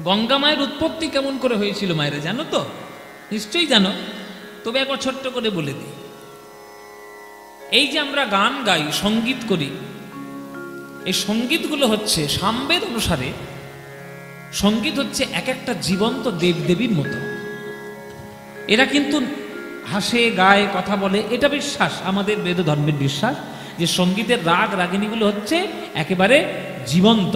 গঙ্গা মায়ের উৎপত্তি কেমন করে হয়েছিল মায়েরা জানো তো? নিশ্চয়ই জানো, তবে একবার ছোট্ট করে বলে দিই। এই যে আমরা গান গাই, সঙ্গীত করি, এই সঙ্গীতগুলো হচ্ছে সামবেদ অনুসারে সঙ্গীত হচ্ছে এক একটা জীবন্ত দেবদেবীর মতো। এরা কিন্তু হাসে, গায়ে, কথা বলে, এটা বিশ্বাস, আমাদের বেদ ধর্মের বিশ্বাস যে সঙ্গীতের রাগ রাগিনীগুলো হচ্ছে একেবারে জীবন্ত।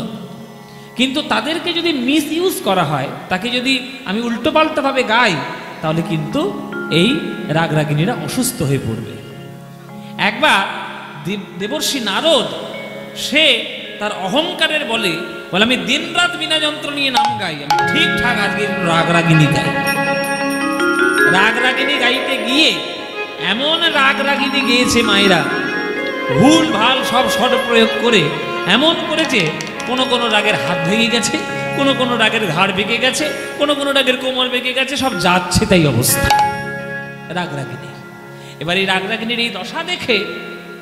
কিন্তু তাদেরকে যদি মিস ইউজ করা হয়, তাকে যদি আমি উল্টোপাল্টাভাবে গাই, তাহলে কিন্তু এই রাগ রাগিনীরা অসুস্থ হয়ে পড়বে। একবার দেবর্ষি নারদ, সে তার অহংকারের বলে আমি দিন রাত বিনা যন্ত্র নিয়ে নাম গাই, আমি ঠিকঠাক আজকে রাগ রাগিনী গাই। রাগ রাগিনী গাইতে গিয়ে এমন রাগ রাগিনী গেয়েছে মায়েরা, ভুল ভাল সব স্বর প্রয়োগ করে এমন করেছে, কোনো কোনো রাগের হাত ভেঙে গেছে, কোনো কোনো রাগের ঘাড় বেঁকে গেছে, কোনো কোনো রাগের কোমর বেঁকে গেছে, সব যাচ্ছে তাই অবস্থা রাগ রাগিনী। এবার এই রাগ রাগিনীর এই দশা দেখে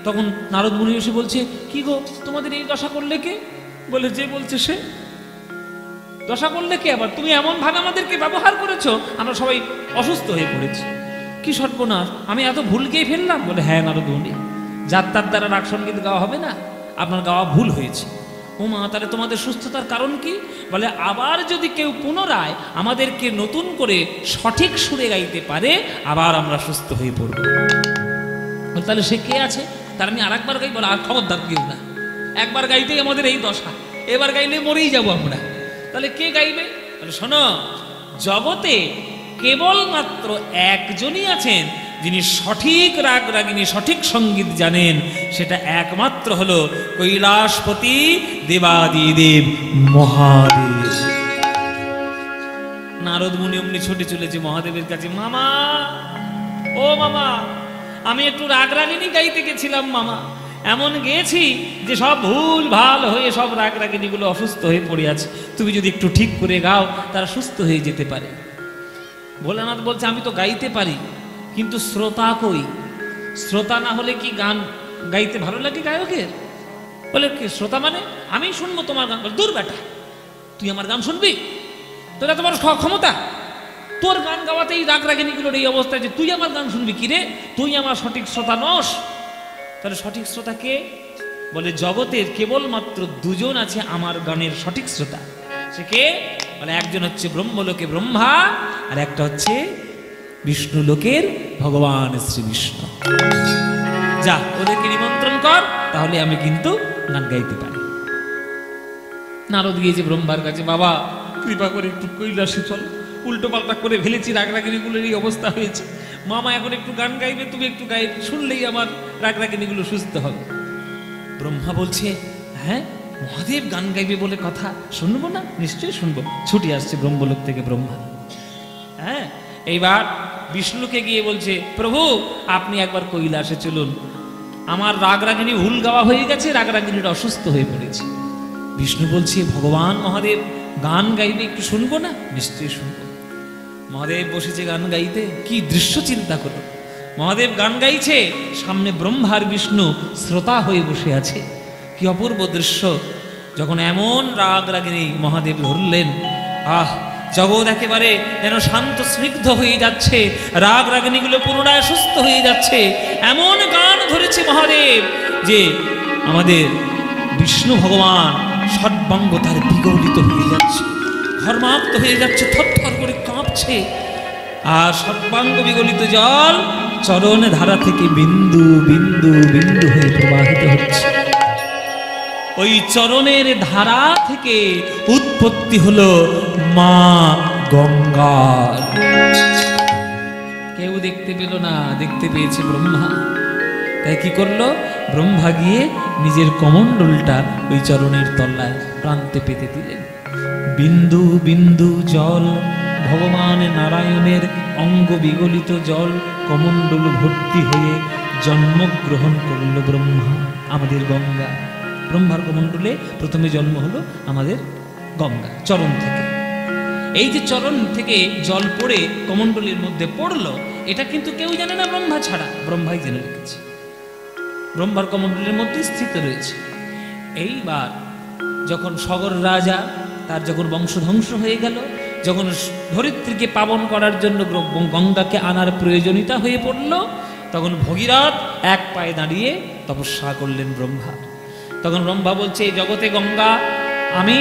তখন নারদ মুনি এসে বলছে, কি গো তোমাদের এই দশা করলে কে? বলে, যে বলছে সে। দশা করলে কে আবার? তুমি এমন ভাবে আমাদেরকে ব্যবহার করেছো, আমরা সবাই অসুস্থ হয়ে পড়েছি। কি সর্বনাশ, আমি এত ভুল গিয়ে ফেললাম? বলে, হ্যাঁ নারদ মুনি, যাত্রার দ্বারা রাগ সঙ্গীত গাওয়া হবে না, আপনার গাওয়া ভুল হয়েছে। ও মা, তাহলে তোমাদের সুস্থতার কারণ কি? বলে, আবার যদি কেউ পুনরায় আমাদেরকে নতুন করে সঠিক সুরে গাইতে পারে, আবার আমরা সুস্থ হয়ে পড়ব। তাহলে সে কে আছে? তার আমি আর একবার গাই? বলে, আর খবরদার কেউ না, একবার গাইতেই আমাদের এই দশা, এবার গাইলে মরেই যাব আমরা। তাহলে কে গাইবে? বলে, শোনো, জগতে কেবলমাত্র একজনই আছেন যিনি সঠিক রাগ রাগিনী, সঠিক সঙ্গীত জানেন, সেটা একমাত্র হলো কৈলাসপতি দেবাদিদেব মহাদেব। নারদ মুনি অমনি ছুটে চলেছে মহাদেবের কাছে, মামা, ও মামা, আমি একটু রাগ রাগিনী গাইতে গেছিলাম মামা, এমন গেছি যে সব ভুল ভাল হয়ে সব রাগ রাগিনীগুলো অসুস্থ হয়ে পড়ে আছে, তুমি যদি একটু ঠিক করে গাও তারা সুস্থ হয়ে যেতে পারে। ভোলানাথ বলছে, আমি তো গাইতে পারি, কিন্তু শ্রোতা কই? শ্রোতা না হলে কি গান গাইতে ভালো লাগে গায়কের? বলে, শ্রোতা মানে আমি শুনবো তোমার গান? বলে, দূর বেটা, তুই আমার গান শুনবি? তোর এত বড় ক্ষমতা, তোর গান গাওয়াতেই রাগ রাগিনীগুলোর এই অবস্থায়, যে তুই আমার গান শুনবি? কি রে, তুই আমার সঠিক শ্রোতা নস। তাহলে সঠিক শ্রোতা কে? বলে, জগতের কেবলমাত্র দুজন আছে আমার গানের সঠিক শ্রোতা। সে কে? বলে, একজন হচ্ছে ব্রহ্মলোকে ব্রহ্মা, আর একটা হচ্ছে বিষ্ণু লোকের ভগবান শ্রী বিষ্ণু। যা, ওদেরকে নিমন্ত্রণ কর, তাহলে আমি কিন্তু গান গাইতে পারি। নারদ গিয়েছে ব্রহ্মার কাছে, বাবা কৃপা করে একটু কৈলাসে চল, উল্টো পাল্টা করে ফেলেছি, রাগ রাগিনীগুলোর এই অবস্থা হয়েছে, মামা এখন একটু গান গাইবে, তুমি একটু গাই, শুনলেই আমার রাগ রাগিনীগুলো সুস্থ হবে। ব্রহ্মা বলছে, হ্যাঁ মহাদেব গান গাইবে বলে কথা, শুনবো না? নিশ্চয়ই শুনবো। ছুটি আসছে ব্রহ্মলোক থেকে ব্রহ্মা। হ্যাঁ, এইবার বিষ্ণুকে গিয়ে বলছে, প্রভু আপনি একবার কৈলাসে চলুন, আমার রাগ রাগিনী ভুল গাওয়া হয়ে গেছে, রাগ রাগিনীটা অসুস্থ হয়ে পড়েছে। বিষ্ণু বলছে, ভগবান মহাদেব গান গাইবে, একটু শুনবো না? নিশ্চয়ই শুনবো। মহাদেব বসেছে গান গাইতে, কি দৃশ্য চিন্তা করো, মহাদেব গান গাইছে, সামনে ব্রহ্মার বিষ্ণু শ্রোতা হয়ে বসে আছে, কি অপূর্ব দৃশ্য। যখন এমন রাগ রাগিনী মহাদেব ধরলেন, আহ, জগৎ একেবারে যেন শান্ত স্নিগ্ধ হয়ে যাচ্ছে, রাগ রাগিনীগুলো পুনরায় সুস্থ হয়ে যাচ্ছে। এমন গান ধরেছে মহাদেব যে আমাদের বিষ্ণু ভগবান সর্বাঙ্গ তার বিগলিত হয়ে যাচ্ছে, ধর্মাক্ত হয়ে যাচ্ছে, থরথর করে কাঁপছে, আর সর্বাঙ্গ বিগলিত জল চরণ ধারা থেকে বিন্দু বিন্দু বিন্দু হয়ে প্রবাহিত হচ্ছে। ওই চরণের ধারা থেকে উৎপত্তি হলো মা গঙ্গার। কেউ দেখতে পেল না, দেখতে পেয়েছে ব্রহ্মা। তাই কি করলো? ব্রহ্মা গিয়ে নিজের কমণ্ডলটা ওই চরণের তলায় প্রান্তে পেতে দিলেন। বিন্দু বিন্দু জল, ভগবান নারায়ণের অঙ্গ বিগলিত জল কমণ্ডল ভর্তি হয়ে জন্মগ্রহণ করল ব্রহ্মা, আমাদের গঙ্গা। ব্রহ্মার কমণ্ডলে প্রথমে জন্ম হলো আমাদের গঙ্গা, চরণ থেকে। এই যে চরণ থেকে জল পড়ে কমণ্ডলের মধ্যে পড়লো, এটা কিন্তু কেউ জানে না ব্রহ্মা ছাড়া, ব্রহ্মাই জেনে রেখেছে, ব্রহ্মার কমণ্ডলের মধ্যে স্থিত রয়েছে। এইবার যখন সগর রাজা তার যখন বংশধ্বংস হয়ে গেল, যখন ধরিত্রীকে পাবন করার জন্য গঙ্গাকে আনার প্রয়োজনীয়তা হয়ে পড়ল, তখন ভগীরথ এক পায়ে দাঁড়িয়ে তপস্যা করলেন ব্রহ্মা। তখন ব্রহ্মা বলছে, এই জগতে গঙ্গা আমি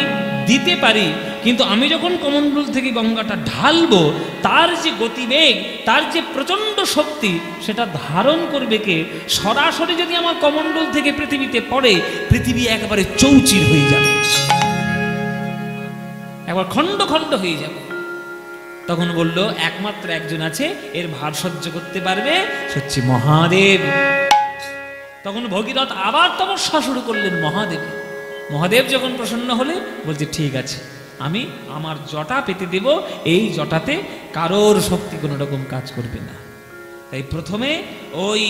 দিতে পারি, কিন্তু আমি যখন কমণ্ডল থেকে গঙ্গাটা ঢালবো, তার যে গতিবেগ, তার যে প্রচণ্ড শক্তি, সেটা ধারণ করবে কে? সরাসরি যদি আমার কমণ্ডল থেকে পৃথিবীতে পড়ে, পৃথিবী একেবারে চৌচির হয়ে যাবে, একবার খণ্ড খণ্ড হয়ে যাবে। তখন বলল, একমাত্র একজন আছে এর ভার সহ্য করতে পারবে, সে হচ্ছে মহাদেব। তখন ভগীরথ আবার তপস্যা শুরু করলেন মহাদেব। মহাদেব যখন প্রসন্ন হলে বলছে, ঠিক আছে, আমি আমার জটা পেতে দেব, এই জটাতে কারোর শক্তি কোনো রকম কাজ করবে না। তাই প্রথমে ওই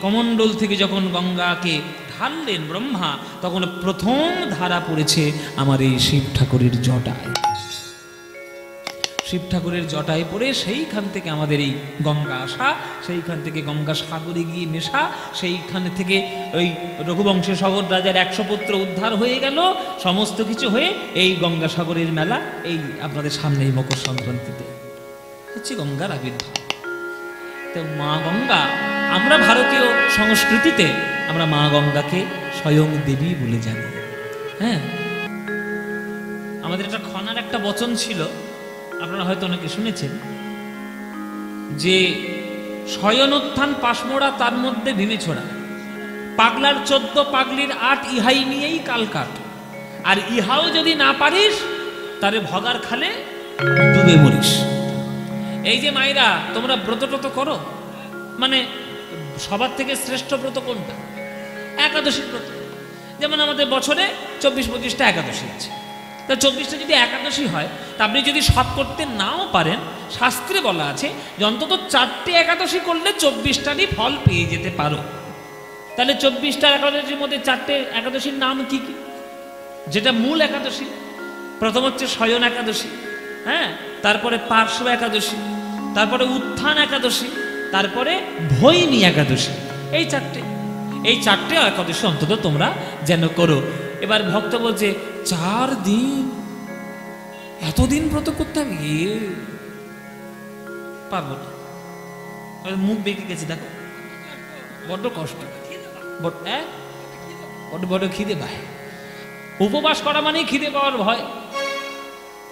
কমণ্ডল থেকে যখন গঙ্গাকে ঢাললেন ব্রহ্মা, তখন প্রথম ধারা পড়েছে আমার এই শিব ঠাকুরের জটায়। শিব ঠাকুরের জটায় পড়ে সেইখান থেকে আমাদের এই গঙ্গা আসা, সেইখান থেকে গঙ্গা সাগরে গিয়ে মেশা, সেইখান থেকে ওই রঘুবংশের শহর রাজার 100 পুত্র উদ্ধার হয়ে গেল, সমস্ত কিছু হয়ে এই গঙ্গা সাগরের মেলা এই আপনাদের সামনে এই মকর সংক্রান্তিতে হচ্ছে গঙ্গার আবির্ভাব। তো মা গঙ্গা, আমরা ভারতীয় সংস্কৃতিতে আমরা মা গঙ্গাকে স্বয়ং দেবী বলে জানি। হ্যাঁ, আমাদের একটা খনার একটা বচন ছিল, আপনারা হয়তো অনেকে শুনেছেন, যে শয়নোত্থান পাশমোড়া তার মধ্যে ভীমে ছোড়া, পাগলার 14 পাগলির 8, ইহাই নিয়েই কাল কাট, আর ইহাও যদি না পারিস তারে ভগার খালে ডুবে মরিস। এই যে মায়েরা তোমরা ব্রত টত করো, মানে সবার থেকে শ্রেষ্ঠ ব্রত কোনটা? একাদশীর ব্রত। যেমন আমাদের বছরে 24-25টা একাদশী আছে, তা 24টা যদি একাদশী হয়, তা আপনি যদি সব করতে নাও পারেন, শাস্ত্রে বলা আছে যে অন্তত 4টে একাদশী করলে 24টারই ফল পেয়ে যেতে পারো। তাহলে 24টা একাদশীর মধ্যে 4টে একাদশীর নাম কি কি? যেটা মূল একাদশী, প্রথম হচ্ছে শয়ন একাদশী, হ্যাঁ, তারপরে পার্শ্ব একাদশী, তারপরে উত্থান একাদশী, তারপরে ভৈনী একাদশী। এই 4টে একাদশী অন্তত তোমরা যেন করো। এবার ভক্ত বলছে, 4 দিন, এতদিন ব্রত করতে হবে? পারবো না, মুখ বেঁকে গেছে, দেখো বড্ড কষ্ট, বড্ড খিদে পায়। উপবাস করা মানেই খিদে পাওয়ার ভয়।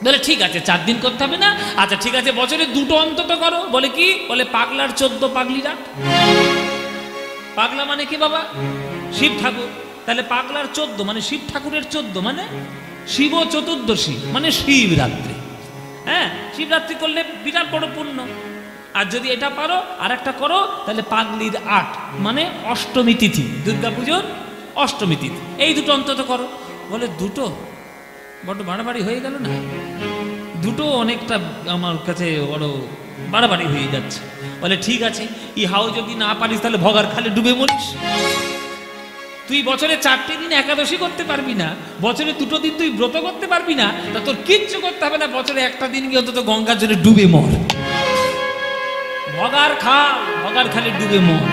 বলে ঠিক আছে, 4 দিন করতে হবে না, আচ্ছা ঠিক আছে, বছরে 2টো অন্তত করো। বলে কি? বলে পাগলার 14 পাগলিরা। পাগলা মানে কি বাবা? শিব ঠাকুর। তাহলে পাগলার 14 মানে শিব ঠাকুরের 14 মানে শিব চতুর্দশী মানে শিবরাত্রি। হ্যাঁ, শিবরাত্রি করলে বিরাট বড় পুণ্য। আর যদি এটা পারো আর একটা করো, তাহলে পাগলির 8 মানে অষ্টমী তিথি, দুর্গাপুজোর অষ্টমী তিথি, এই 2টো অন্তত করো। বলে 2টো বড্ড বাড়াবাড়ি হয়ে গেল না? 2টো অনেকটা আমার কাছে বড় বাড়াবাড়ি হয়ে যাচ্ছে। বলে ঠিক আছে, ইহাও যদি না পারিস তাহলে ভগার খালে ডুবে মরিস। তুই বছরে 4টে দিন একাদশী করতে পারবি না, বছরে 2টো দিন তুই ব্রত করতে পারবি না, তা তোর কিচ্ছু করতে হবে না, বছরে একটা দিন গিয়ে অন্তত গঙ্গার জলে ডুবে মর। ভগার খালে ডুবে মর।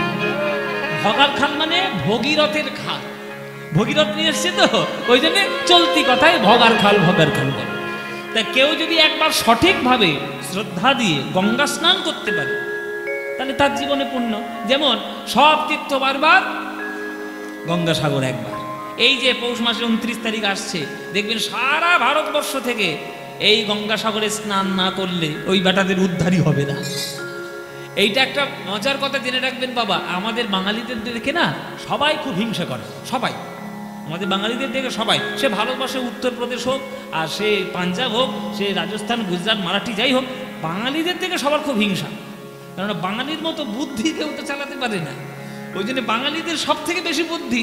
ভগার খাল মানে ভগীরথের খাল, ভগীরথ নিয়ে এসছে তো, ওই জন্য চলতি কথায় ভগার খাল বলে। তা কেউ যদি একবার সঠিকভাবে শ্রদ্ধা দিয়ে গঙ্গা স্নান করতে পারে, তাহলে তার জীবনে পুণ্য। যেমন সব তীর্থ বারবার, গঙ্গাসাগর একবার। এই যে পৌষ মাসের 29 তারিখ আসছে, দেখবেন সারা ভারতবর্ষ থেকে এই গঙ্গাসাগরে স্নান না করলে ওই বেটাদের উদ্ধারই হবে না। এইটা একটা মজার কথা জেনে রাখবেন বাবা। আমাদের বাঙালিদের দেখে না সবাই খুব হিংসা করে, সবাই আমাদের বাঙালিদের দেখে সবাই, সে ভারতবর্ষে উত্তরপ্রদেশ হোক, আর সে পাঞ্জাব হোক, সে রাজস্থান, গুজরাট, মারাঠি, যাই হোক, বাঙালিদের দেখে সবার খুব হিংসা। কারণ বাঙালির মতো বুদ্ধি কেউ তো চালাতে পারে না। ওই জন্য বাঙালিদের সব থেকে বেশি বুদ্ধি,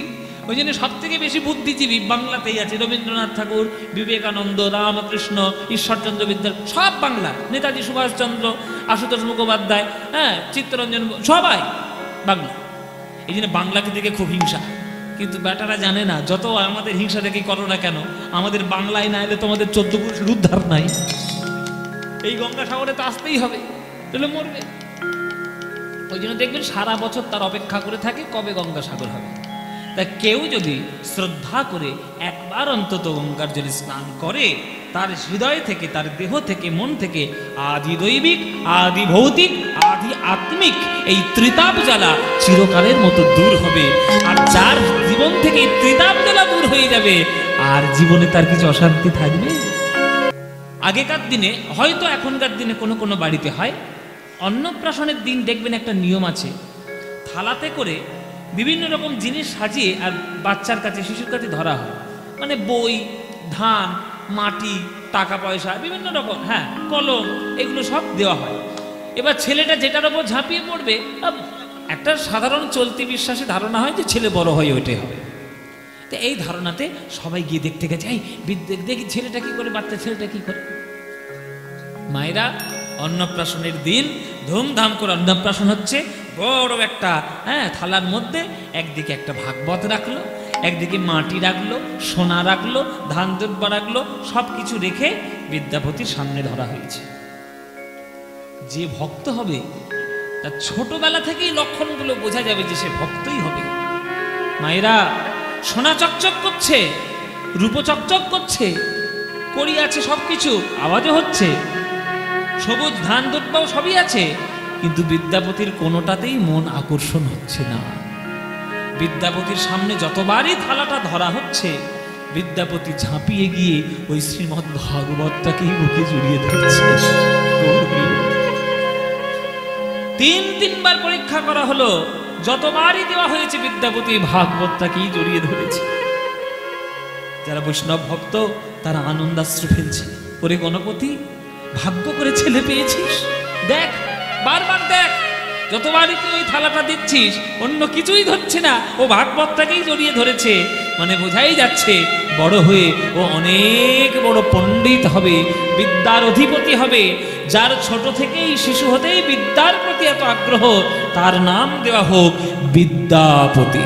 ওই জন্য সব থেকে বেশি বুদ্ধিজীবী বাংলাতেই আছে। রবীন্দ্রনাথ ঠাকুর, বিবেকানন্দ, রামকৃষ্ণ, ঈশ্বরচন্দ্র বিদ্যাসাগর, সব বাংলা। নেতাজি সুভাষচন্দ্র, আশুতোষ মুখোপাধ্যায়, হ্যাঁ, চিত্তরঞ্জন, সবাই বাংলা। এই জন্য বাংলাকে দেখে খুব হিংসা। কিন্তু বেটারা জানে না, যত আমাদের হিংসা দেখে করো না কেন, আমাদের বাংলায় না এলে তোমাদের 14 পুরুষের উদ্ধার নাই। এই গঙ্গাসাগরে তো আসতেই হবে, তাহলে মরবে। ওই জন্য দেখবেন সারা বছর তার অপেক্ষা করে থাকে কবে গঙ্গাসাগর হবে। তা কেউ যদি শ্রদ্ধা করে একবার অন্তত গঙ্গার জলে স্নান করে, তার হৃদয় থেকে, তার দেহ থেকে, মন থেকে আদি দৈবিক, আদি ভৌতিক, আদি আত্মিক এই ত্রিতাপ জ্বালা চিরকালের মতো দূর হবে। আর যার জীবন থেকে এই ত্রিতাপ জ্বালা দূর হয়ে যাবে, আর জীবনে তার কিছু অশান্তি থাকবে? আগেকার দিনে, হয়তো এখনকার দিনে কোনো কোনো বাড়িতে হয়, অন্নপ্রাশনের দিন দেখবেন একটা নিয়ম আছে, থালাতে করে বিভিন্ন রকম জিনিস সাজিয়ে আর বাচ্চার কাছে, শিশুর কাছে ধরা হয়। মানে বই, ধান, মাটি, টাকা পয়সা, বিভিন্ন রকম, হ্যাঁ, কলম, এগুলো সব দেওয়া হয়। এবার ছেলেটা যেটার ওপর ঝাঁপিয়ে পড়বে, একটা সাধারণ চলতি বিশ্বাসে ধারণা হয় যে ছেলে বড় হয়ে ওঠে হবে। তো এই ধারণাতে সবাই গিয়ে দেখতে গেছে, এই দেখি ছেলেটা কি করে, বাচ্চা ছেলেটা কি করে। মায়েরা অন্নপ্রাশনের দিন ধুমধাম করে অন্নপ্রাশন হচ্ছে, বড় একটা থালার মধ্যে একদিকে একটা ভাগবত রাখলো, একদিকে মাটি রাখলো, সোনা রাখলো, ধান দ্রব্য রাখলো, সব কিছু রেখে বিদ্যাপতির সামনে ধরা হয়েছে। যে ভক্ত হবে তার ছোটবেলা থেকেই লক্ষণগুলো বোঝা যাবে যে সে ভক্তই হবে। মায়েরা, সোনা চকচক করছে, রূপ চকচক করছে, কড়ি আছে, সবকিছু আওয়াজও হচ্ছে, সবুজ ধান দুর্বাও সবই আছে, কিন্তু বিদ্যাপতির কোনোটাতেই মন আকর্ষণ হচ্ছে না। বিদ্যাপতির সামনে যতবারই থালাটা ধরা হচ্ছে, বিদ্যাপতি ঝাঁপিয়ে গিয়ে ওই শ্রীমদ্ ভাগবতটাকেই বুকে জড়িয়ে ধরছে। তিনবার পরীক্ষা করা হলো, যতবারই দেওয়া হয়েছে বিদ্যাপতি ভাগবতটাকেই জড়িয়ে ধরেছে। যারা বৈষ্ণব ভক্ত তারা আনন্দাশ্রু ফেলছে। ওরে গণপতি, ভাগ্য করে ছেলে পেয়েছিস, দেখ, বারবার দেখ, যতবারই তুই ওই থালাটা দিচ্ছিস অন্য কিছুই ধরছে না, ও ভাগবতটাকেই জড়িয়ে ধরেছে। মানে বোঝাই যাচ্ছে বড় হয়ে ও অনেক বড় পণ্ডিত হবে, বিদ্যার অধিপতি হবে। যার ছোট থেকেই, শিশু হতেই বিদ্যার প্রতি এত আগ্রহ, তার নাম দেওয়া হোক বিদ্যাপতি।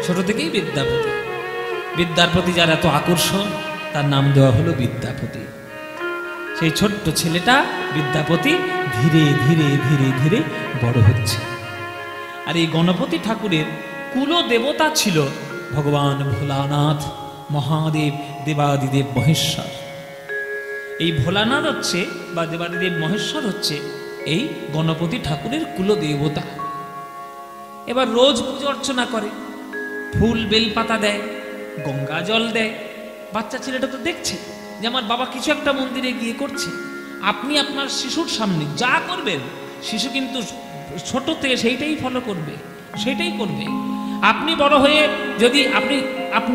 ছোট থেকেই বিদ্যাপতি, বিদ্যার প্রতি যার এত আকর্ষণ, তার নাম দেওয়া হলো বিদ্যাপতি। সেই ছোট্ট ছেলেটা বিদ্যাপতি ধীরে ধীরে ধীরে ধীরে বড় হচ্ছে। আর এই গণপতি ঠাকুরের কুল দেবতা ছিল ভগবান ভোলানাথ, মহাদেব, দেবাদিদেব মহেশ্বর। এই ভোলানাথ হচ্ছে, বা দেবাদিদেব মহেশ্বর হচ্ছে এই গণপতি ঠাকুরের কুল দেবতা। এবার রোজ পুজো অর্চনা করে, ফুল বেলপাতা দেয়, গঙ্গা জল দেয়। বাচ্চা ছেলেটা তো দেখছে যে আমার বাবা কিছু একটা মন্দিরে গিয়ে করছে। আপনি আপনার শিশুর সামনে যা করবেন, শিশু কিন্তু ছোট থেকে সেইটাই ফলো করবে, সেইটাই করবে। আপনি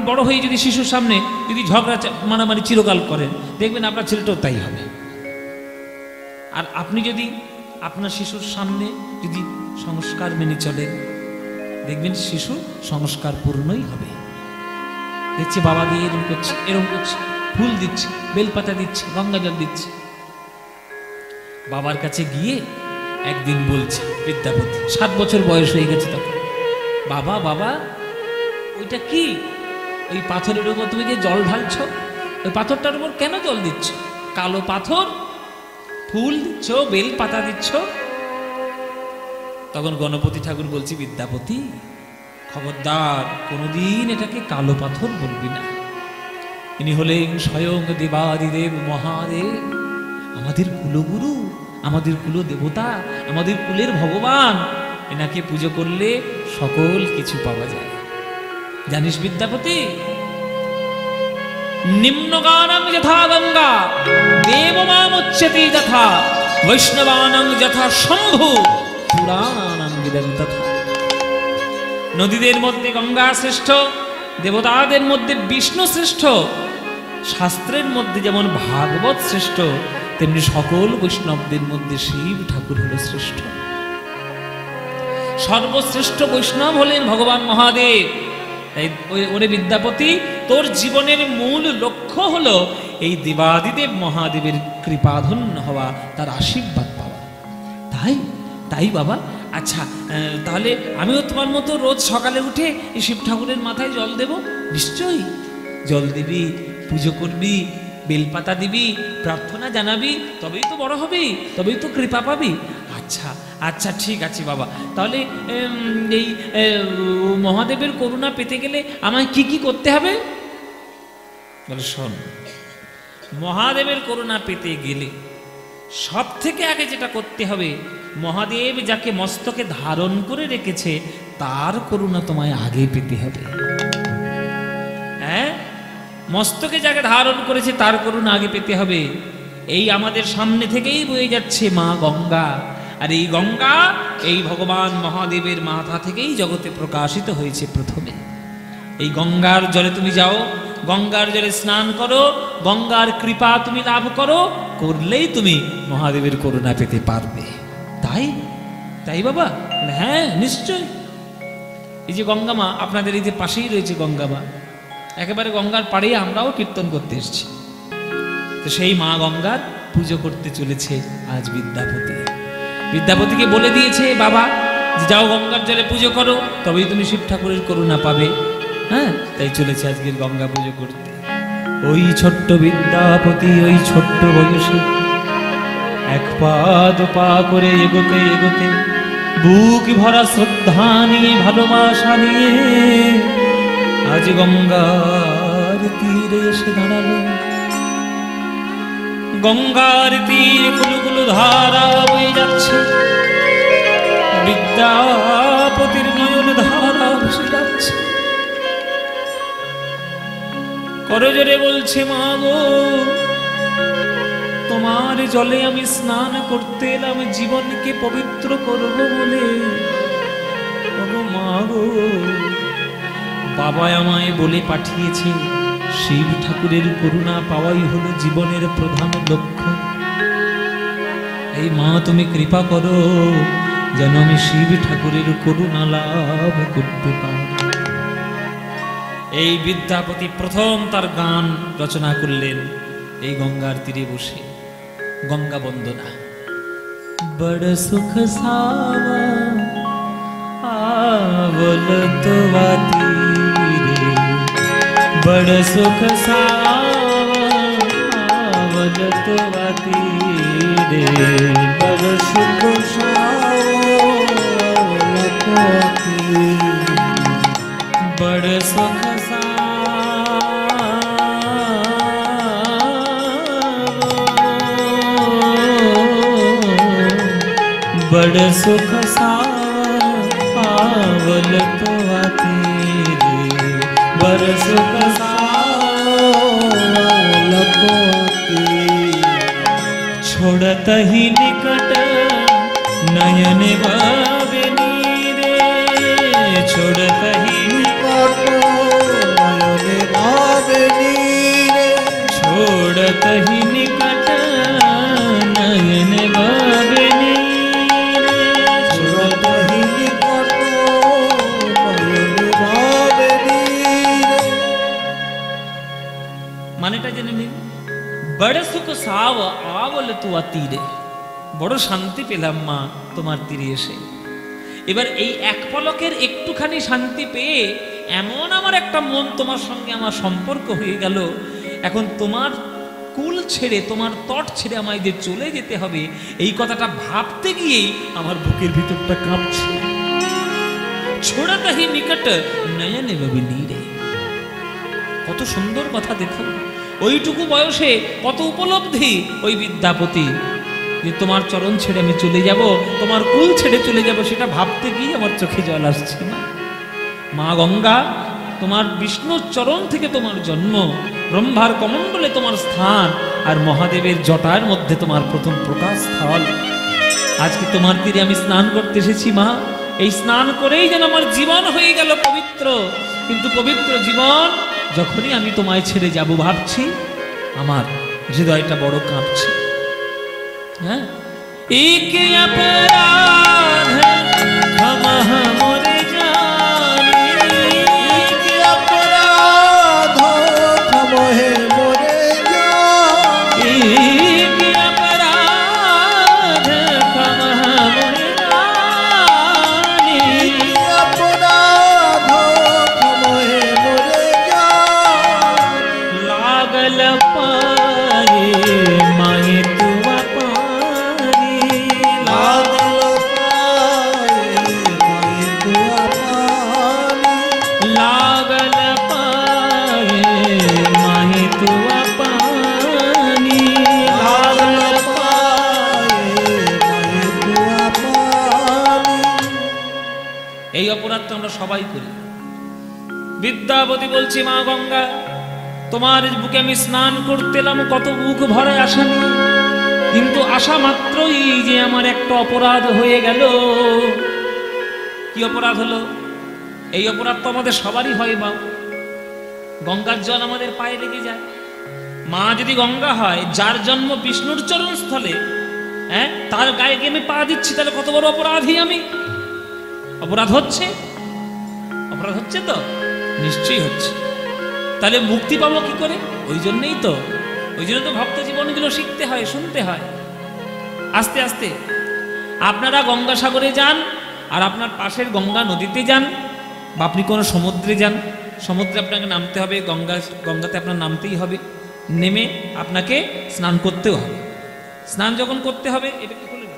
বড় হয়ে যদি শিশুর সামনে যদি ঝগড়া মারামারি চিরকাল করেন, দেখবেন আপনার ছেলেটাও তাই হবে। আর আপনি যদি আপনার শিশুর সামনে যদি সংস্কার মেনে চলেন, দেখবেন শিশু সংস্কার পূর্ণই হবে। দেখছি বাবা দিয়ে এরকম করছে, এরকম করছে, ফুল দিচ্ছে, বেলপাতা দিচ্ছে, গঙ্গা জল দিচ্ছে। বাবার কাছে গিয়ে একদিন বলছে বিদ্যাপতি, 7 বছর বয়স হয়ে গেছে তখন, বাবা বাবা ওইটা কি? ওই পাথরের উপর তুমি যে জল ঢালছ, ওই পাথরটার উপর কেন জল দিচ্ছ? কালো পাথর, ফুল দিচ্ছ, বেল পাতা দিচ্ছ। তখন গণপতি ঠাকুর বলছি, বিদ্যাপতি খবরদার, কোনোদিন এটাকে কালো পাথর বলবি না। ইনি হলেন স্বয়ং দেবাদিদেব মহাদেব, আমাদের কুলগুরু, আমাদের কুল দেবতা, আমাদের কুলের ভগবান। এনাকে পুজো করলে সকল কিছু পাওয়া যায়। জানিস বিদ্যাপতি, নিম্নগানং যথা গঙ্গা দেবমামুচ্যতে যথা, বৈষ্ণবানং যথা শম্ভু পুরাণানাং ইদং তথা। নদীদের মধ্যে গঙ্গা শ্রেষ্ঠ, দেবতাদের মধ্যে বিষ্ণু শ্রেষ্ঠ, শাস্ত্রের মধ্যে যেমন ভাগবত শ্রেষ্ঠ, তেমনি সকল বৈষ্ণবদের মধ্যে শিব ঠাকুর হল শ্রেষ্ঠ। সর্বশ্রেষ্ঠ বৈষ্ণব হলেন ভগবান মহাদেব। তাই ওরে বিদ্যাপতি, তোর জীবনের মূল লক্ষ্য হলো এই দেবাদিদেব মহাদেবের কৃপাধন্য হওয়া, তার আশীর্বাদ পাওয়া। তাই বাবা, আচ্ছা তাহলে আমিও তোমার মতো রোজ সকালে উঠে এই শিব ঠাকুরের মাথায় জল দেব? নিশ্চয়ই জল দিবি, পুজো করবি, বেলপাতা দিবি, প্রার্থনা জানাবি, তবেই তো বড় হবি, তবেই তো কৃপা পাবি। আচ্ছা আচ্ছা ঠিক আছে বাবা, তাহলে এই মহাদেবের করুণা পেতে গেলে আমায় কি কি করতে হবে? বলে শোন, মহাদেবের করুণা পেতে গেলে সব থেকে আগে যেটা করতে হবে, মহাদেব যাকে মস্তকে ধারণ করে রেখেছে তার করুণা তোমায় আগে পেতে হবে। হ্যাঁ, মস্তকে যাকে ধারণ করেছে তার করুণা আগে পেতে হবে। এই আমাদের সামনে থেকেই বয়ে যাচ্ছে মা গঙ্গা, আর এই গঙ্গা এই ভগবান মহাদেবের মাথা থেকেই জগতে প্রকাশিত হয়েছে প্রথমে। এই গঙ্গার জলে তুমি যাও, গঙ্গার জলে স্নান করো, গঙ্গার কৃপা তুমি লাভ করো, করলেই তুমি মহাদেবের করুণা পেতে পারবে। তাই তাই বাবা? হ্যাঁ নিশ্চয়। এই যে গঙ্গা মা আপনাদের এই যে পাশেই রয়েছে গঙ্গা মা, একেবারে গঙ্গার পাড়ে আমরাও কীর্তন করতে এসেছি। তো সেই মা গঙ্গার পুজো করতে চলেছে আজ বিদ্যাপতি। বিদ্যাপতিকে বলে দিয়েছে বাবা যে যাও গঙ্গার জলে পুজো করো, তবেই তুমি শিব ঠাকুরের করুণা পাবে। হ্যাঁ, তাই চলেছে আজকের গঙ্গা পুজো করতে। ওই ছোট্ট বিদ্যাপতি ওই ছোট্ট বয়সে এক পা দু পা করে এগোতে এগোতে বুক ভরা শ্রদ্ধা নিয়ে ভালোবাসা নিয়ে আজ গঙ্গার তীরে এসে দাঁড়ালো। গঙ্গার তীরে কুলুকুলু ধারা বয়ে যাচ্ছে, বিদ্যাপতির নয়ন ধারা ভেসে যাচ্ছে। করজোরে বলছে মা গো, তোমার জলে আমি স্নান করতে এলাম জীবনকে পবিত্র করব বলে। ওগো মা গো, বাবা আমায় বলে পাঠিয়েছে শিব ঠাকুরের করুণা পাওয়াই হলো জীবনের প্রধান লক্ষ্য। এই মা তুমি কৃপা করো যেন আমি শিব ঠাকুরের করুণা লাভ করতে পারি। এই বিদ্যাপতি প্রথম তার গান রচনা করলেন এই গঙ্গার তীরে বসে, গঙ্গা বন্দনা। বড় সুখ সাবা आवल तो তীরে, বড় সুখ সাবা आवल तो তীরে, বড় সুখ सावल तो তীরে, বড় সুখ बड़ सुख सावल तो तेरे, बड़ सुख सावल तो तेरे, छोड़त ही निकट नयन भावे नीरे, छोड़त ही निकट नयन भावे नीरे, छोड़त ही निकट नयन भावे नीरे, মানেটা জেনে নিন। বড় সুখ সাব आवल तू তীরে, বড় শান্তি পেলাম মা তোমার তীরে এসে। এবার এই এক পলকের একটুখানি শান্তি পেয়ে এমন আমার একটা মন তোমার সঙ্গে আমার সম্পর্ক হয়ে গেল, এখন তোমার কুল ছেড়ে তোমার তট ছেড়ে আমায় যে চলে যেতে হবে এই কথাটা ভাবতে গিয়েই আমার বুকের ভিতরটা কাঁপছে। ছোড়াটা হি নিকট নয়নে ভাবে নীরে, কত সুন্দর কথা দেখুন। ওইটুকু বয়সে কত উপলব্ধি ওই বিদ্যাপতি, যে তোমার চরণ ছেড়ে আমি চলে যাব, তোমার কুল ছেড়ে চলে যাব, সেটা ভাবতে গিয়ে আমার চোখে জল আসছে না। মা গঙ্গা, তোমার বিষ্ণুর চরণ থেকে তোমার জন্ম, ব্রহ্মার কমণ্ডলে তোমার স্থান, আর মহাদেবের জটার মধ্যে তোমার প্রথম প্রকাশ স্থল। আজকে তোমার তীরে আমি স্নান করতে এসেছি মা, এই স্নান করেই যেন আমার জীবন হয়ে গেল পবিত্র। কিন্তু পবিত্র জীবন যখনই আমি তোমায় ছেড়ে যাব ভাবছি, আমার হৃদয়টা বড় কাঁপছে। হ্যাঁ, এক অপরাধ ক্ষমা মোরে জানি, এক অপরাধ ক্ষমা হে মোরে জানি, এক অপরাধ ক্ষমা মোরে জানি, এক অপরাধ ক্ষমা হে মোরে জানি, লাগল পায়ে মায়ে তুয়া পানি, লাগল পায়ে মায়ে তুয়া পানি, লাগল পায়ে মায়ে তো আমরা সবাই করি। বিদ্যাপতি বলছি, মা গঙ্গা, তোমার বুকে আমি স্নান করতে এলাম কত বুক ভরে আশা নিয়ে, কিন্তু আসা মাত্রই যে আমার একটা অপরাধ হয়ে গেল। কি অপরাধ হলো? এই অপরাধ তো আমাদের সবারই হয় মা। গঙ্গার জল আমাদের পায়ে লেগে যায়। মা যদি গঙ্গা হয়, যার জন্ম বিষ্ণুর চরণ স্থলে, হ্যাঁ, তার গায়ে গিয়ে আমি পা দিচ্ছি, তাহলে কত বড় অপরাধী আমি। অপরাধ হচ্ছে? অপরাধ হচ্ছে তো? নিশ্চয়ই হচ্ছে। তাহলে মুক্তি পাবো কি করে? ওই জন্যই তো, ওই জন্য তো ভক্ত জীবনগুলো শিখতে হয়, শুনতে হয় আস্তে আস্তে। আপনারা গঙ্গাসাগরে যান, আর আপনার পাশের গঙ্গা নদীতে যান, বা আপনি কোনো সমুদ্রে যান, সমুদ্রে আপনাকে নামতে হবে, গঙ্গাতে আপনার নামতেই হবে, নেমে আপনাকে স্নান করতেও হবে। স্নান যখন করতে হবে, এটা কি খুলে না,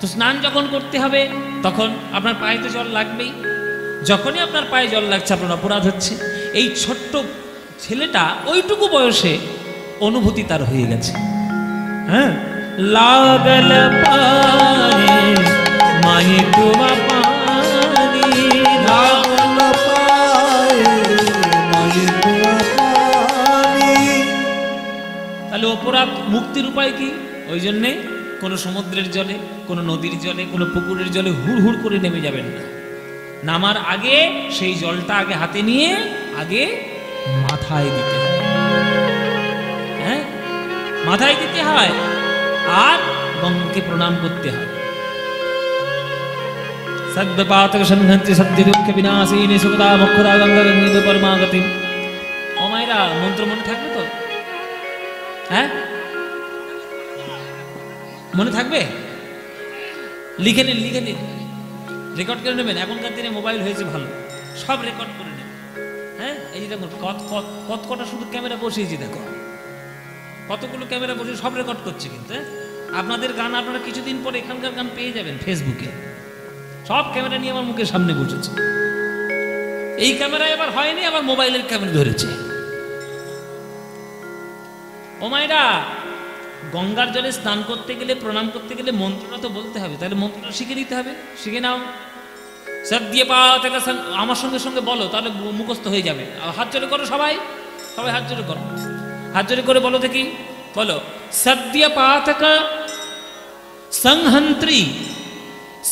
তো স্নান যখন করতে হবে তখন আপনার পায়ে তো জল লাগবেই। যখনই আপনার পায়ে জল লাগছে, আপনার অপরাধ হচ্ছে। এই ছোট্ট ছেলেটা ওইটুকু বয়সে অনুভূতি তার হয়ে গেছে। হ্যাঁ, লাগল পায়ে মায়ে তোমা পানি, লাগল পায়ে মায়ে তোমা পানি। তাহলে অপরাধ মুক্তির উপায় কি? ওই জন্যে কোনো সমুদ্রের জলে, কোনো নদীর জলে, কোনো পুকুরের জলে হুড় হুড় করে নেমে যাবেন না। নামার আগে সেই জলটা আগে হাতে নিয়ে আগে মাথায় দিতে হয়। হ্যাঁ, মাথায় দিতে হয়, আর গঙ্গাকে প্রণাম করতে হয়। সদ্ব্যপাতক সংহন্তি সদ্য দুঃখ বিনাশিনী সুখদা মুখদা গঙ্গা গঙ্গা পরমাগতি। ও মায়েরা, মন্ত্র মনে থাকবে তো? হ্যাঁ, মনে থাকবে? লিখে নিন, লিখে নিন, রেকর্ড করে নেবেন। এখনকার দিনে মোবাইল হয়েছে ভালো, সব রেকর্ড করে নেবেন। হ্যাঁ, এই যে দেখুন কত কটা শুধু ক্যামেরা বসিয়েছি, দেখো কতগুলো ক্যামেরা বসিয়ে সব রেকর্ড করছে। কিন্তু আপনাদের গান আপনারা কিছুদিন পরে এখানকার গান পেয়ে যাবেন ফেসবুকে। সব ক্যামেরা নিয়ে আমার মুখের সামনে বসেছে। এই ক্যামেরা এবার হয়নি, আবার মোবাইলের ক্যামেরা ধরেছে। ও মায়েরা, গঙ্গার জলে স্নান করতে গেলে, প্রণাম করতে গেলে মন্ত্রটা তো বলতে হবে। তাহলে মন্ত্রটা শিখে নিতে হবে। শিখে নাও। সদ্য পাতক, আমার সঙ্গে সঙ্গে বলো, তাহলে মুখস্থ হয়ে যাবে। হাত জোরে করো, সবাই সবাই হাত জোরে করো, হাত জোরে করে বলো দেখি, বলো। সদ্য পাতক সংহন্ত্রী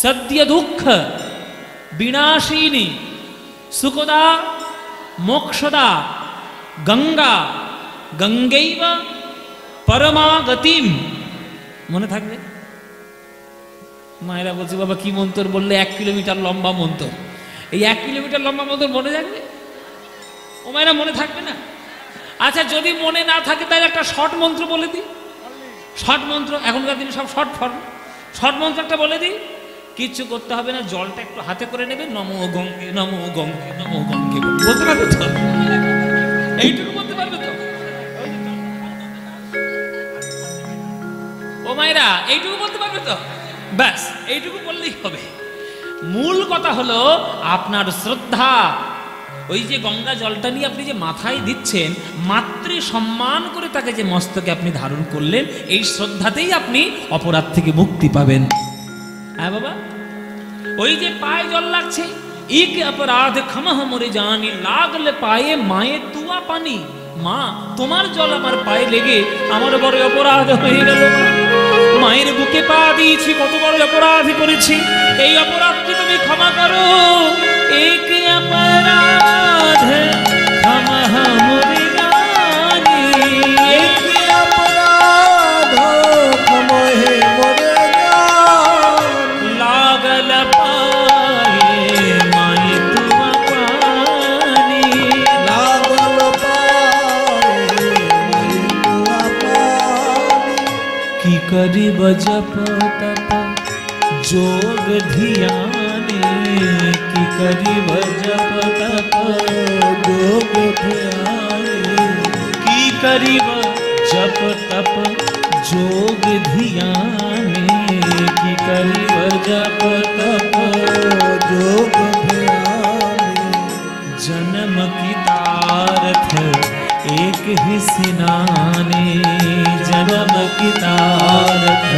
সদ্য দুঃখ বিনাশিনী সুখদা মোক্ষদা গঙ্গা গঙ্গৈব পরমাগতিম। মনে থাকবে? মায়েরা বলছে, বাবা কি মন্ত্র বললে? 1 কিলোমিটার লম্বা মন্ত্র। এই 1 কিলোমিটার লম্বা মন্ত্র মনে থাকবে? ও মায়েরা, মনে থাকবে না? আচ্ছা, যদি মনে না থাকে তাহলে একটা শর্ট মন্ত্র বলে দিই। শর্ট মন্ত্র, এখনকার দিনে সব শর্ট ফর্ম। শর্ট মন্ত্র একটা বলে দিই, কিচ্ছু করতে হবে না। জলটা একটু হাতে করে নেবে, নমো গঙ্গে নমো গঙ্গে নমো গঙ্গে। বলতে পারবে তো? এইটুকু বলতে পারবে তো? ও মায়েরা, এইটুকু বলতে পারবে তো? ব্যাস, এইটুকু বললেই হবে। মূল কথা হলো আপনার শ্রদ্ধা। ওই যে গঙ্গা জলটা নিয়ে আপনি যে মাথায় দিচ্ছেন, মাতৃ সম্মান করে তাকে যে মস্তকে আপনি ধারণ করলেন, এই শ্রদ্ধাতেই আপনি অপরাধ থেকে মুক্তি পাবেন। হ্যাঁ বাবা, ওই যে পায়ে জল লাগছে, এক অপরাধ ক্ষমহ মোরে জানি, লাগলে পায়ে মায়ে তুয়া পানি। মা, তোমার জল আমার পায়ে লেগে আমার বড় অপরাধ হয়ে গেল। মায়ের বুকে পা দিয়েছি, কত বড় অপরাধ করেছি, এই অপরাধকে তুমি ক্ষমা করো। এক অপরাধ ক্ষমহ মোরে জানি, এক অপরাধ ক্ষমহে মোরে জানি, লাগল পায়ে মায়ে তুয়া পানি, লাগল পায়ে মায়ে তুয়া পানি। কি করিব জপ তপ যোগ ধ্যানে, কি করিব জপ তপ যোগ ধ্যানে, কি করিব জপ তপ যোগ ধ্যানে, কি করিব জপ তপ যোগ ধ্যানে। जन्म की तारथ एक एक ही स्नाने जन्म की तारक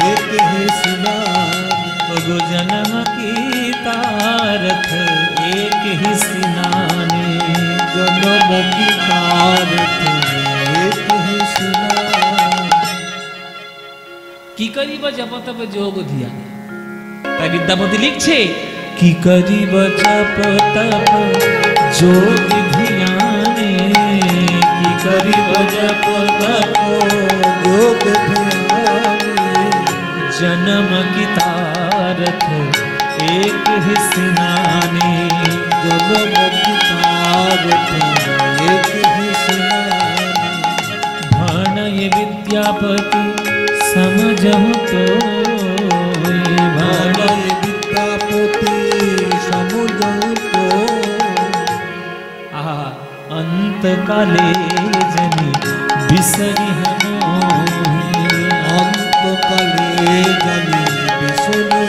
एक ही स्नान गो जन्म की तारक एक ही स्नाने जन्म की तारक एक ही स्नान কি করিব জপ তপ যোগ ধিয়া তাই বিদ্যাপতি লিখছে কি করিব জপ তপ যোগ ধিয়ানে কি করিব জপ তপ योग ध्याने जन्म की तारक एक ही स्नाने जन्म की तारक एक ही स्नान भणय विद्यापति समझहु तो भणय विद्यापति समझहु तो आहा अंत काले जनि बिसरि हमोहि अंत काले जनि बिसरि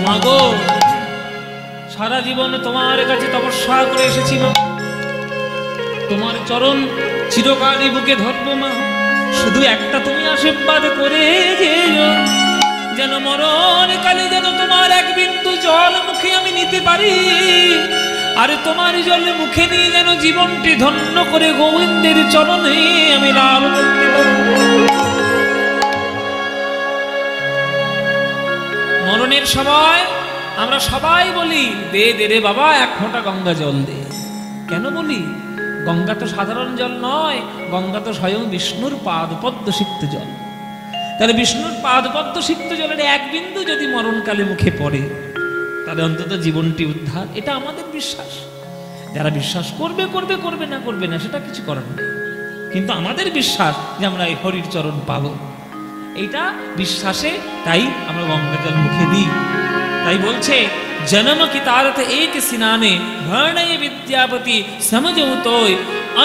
মাগো সারা জীবন তোমার কাছে তপস্যা করে এসেছি মা, তোমার চরণ চিরকালই বুকে ধরবো মা, শুধু একটা তুমি আশীর্বাদ করে যেও যেন মরণ কালে যেন তোমার এক বিন্দু জল মুখে আমি নিতে পারি, আর তোমার জল মুখে নিয়ে যেন জীবনটি ধন্য করে গোবিন্দের চরণে আমি লাভ করতে পারবো। মরণের সময় আমরা সবাই বলি দে দে রে বাবা এক ফোঁটা গঙ্গা জল দে। কেন বলি? গঙ্গা তো সাধারণ জল নয়, গঙ্গা তো স্বয়ং বিষ্ণুর পাদপদ্ম সিক্ত জল। তাহলে বিষ্ণুর পাদপদ্ম সিক্ত জলের এক বিন্দু যদি মরণকালে মুখে পড়ে তাহলে অন্তত জীবনটি উদ্ধার, এটা আমাদের বিশ্বাস। যারা বিশ্বাস করবে করবে, করবে না করবে না, সেটা কিছু করার নেই, কিন্তু আমাদের বিশ্বাস যে আমরা এই হরির চরণ পাবো, এইটা বিশ্বাসে তাই আমরা গঙ্গা জল মুখে দিই। তাই বলছে জন্ম কি তারত এক স্নানে ভর্ণয় বিদ্যাপতি সমঝৌ তোয়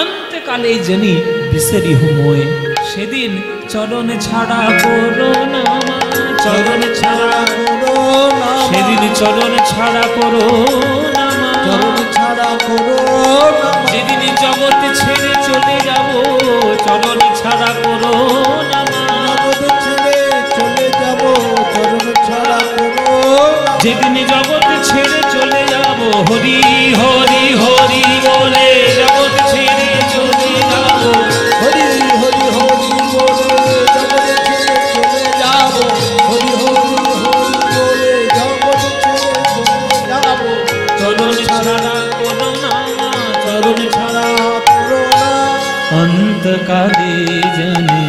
অন্তকালে জনি বিসরি হুমোয়। সেদিন চরণ ছাড়া করো না মা, চরণ ছাড়া করো না সেদিন চরণ ছাড়া করো না মা, চরণ ছাড়া করো না যেদিন জগৎ ছেড়ে চলে যাব চরণ ছাড়া করো না মা, জগৎ ছেড়ে চলে যাব চরণ ছাড়া করো না যেদিন জগৎ ছেড়ে চলে যাব হরি হরি হরি বলে জগৎ ছেড়ে চলে যাব, হরি হরি হরি বলে জগৎ ছেড়ে চলে যাব হরি হরি হরি বলে জগৎ ছেড়ে চলে যাব চরণ ছাড়া করো না মা, চরণ ছাড়া করো না অন্তকালে জনে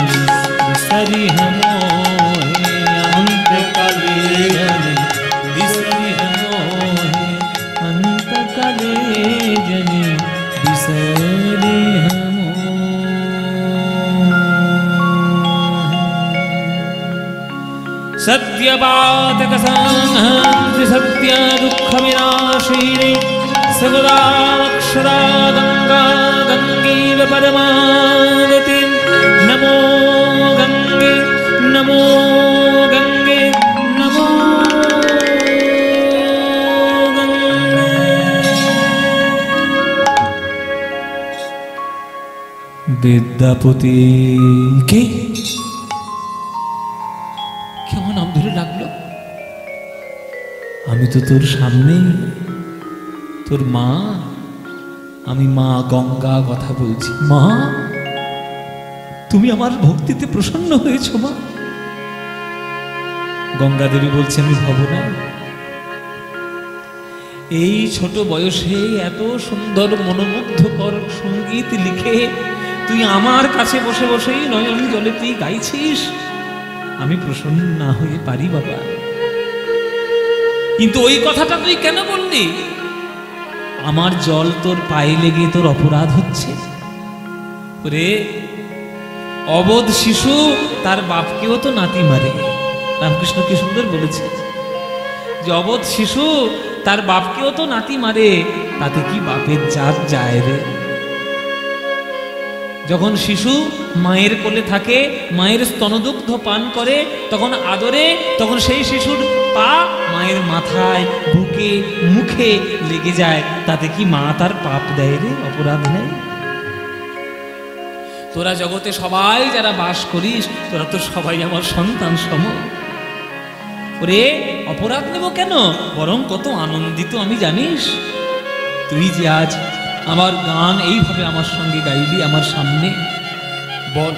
বিসরি हमोहे, অন্তকালে জনে বিসরি हमोहे, অন্তকালে জনে বিসরি हमोहे। सत्यवातक संहन्ति सत्य दुःख विनाशिनी सगदाक्षरा गंगा गंगैव परमागति। नमो गंगे नमो गंगे नमो गंगे। विद्यापति के কেমন নাম ধরে লাগলো? আমি তো তোর সামনে, তোর মা, আমি মা গঙ্গা কথা বলছি। মা তুমি আমার ভক্তিতে প্রসন্ন হয়েছো মা? গঙ্গা দেবী বলছে আমি ভব না, এই ছোট বয়সে এত সুন্দর মনোমুগ্ধকর সঙ্গীত লিখে তুই আমার কাছে বসে বসেই নয়ন জলে তুই গাইছিস, আমি প্রসন্ন না হয়ে পারি বাবা। কিন্তু ওই কথাটা তুই কেন বললি? আমার জল তোর পায়ে লেগে তোর অপরাধ হচ্ছে। ওরে অবোধ শিশু তার বাপকেও তো নাতি মারে। রামকৃষ্ণ কি সুন্দর বলেছে যে অবোধ শিশু তার বাপকেও তো নাতি মারে, তাতে কি বাপের জাত যায় রে? যখন শিশু মায়ের কোলে থাকে, মায়ের স্তনদুগ্ধ পান করে, তখন আদরে তখন সেই শিশুর পা মায়ের মাথায় বুকে মুখে লেগে যায়, তাতে কি মা তার পাপ দেয় রে? অপরাধ নেই? তোরা জগতে সবাই যারা বাস করিস তোরা তো সবাই আমার সন্তান সম। ওরে অপরাধ নেব কেন, বরং কত আনন্দিত আমি জানিস। তুই যে আজ আমার গান এইভাবে আমার সঙ্গে গাইলি আমার সামনে, বল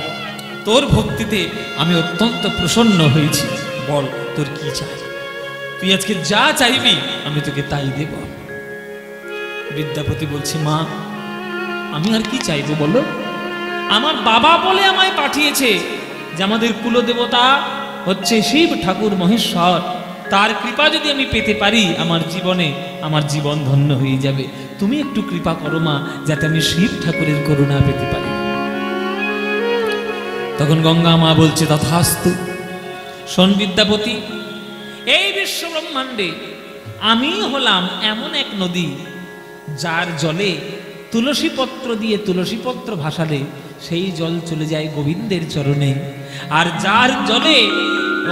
তোর ভক্তিতে আমি অত্যন্ত প্রসন্ন হয়েছি। বল তোর কি চাই, তুই আজকে যা চাইবি আমি তোকে তাই দেব। বিদ্যাপতি বলছে, মা আমি আর কি চাইবো বলো? আমার বাবা বলে আমায় পাঠিয়েছে যে আমাদের কুলদেবতা হচ্ছে শিব ঠাকুর মহেশ্বর, তার কৃপা যদি আমি পেতে পারি আমার জীবনে আমার জীবন ধন্য হয়ে যাবে। তুমি একটু কৃপা করো মা, যাতে আমি শিব ঠাকুরের করুণা পেতে পারি। তখন গঙ্গা মা বলছে, তথাস্তু। শোন বিদ্যাপতি, এই বিশ্ব ব্রহ্মাণ্ডে আমি হলাম এমন এক নদী যার জলে তুলসী পত্র দিয়ে তুলসী পত্র ভাসালে সেই জল চলে যায় গোবিন্দের চরণে, আর যার জলে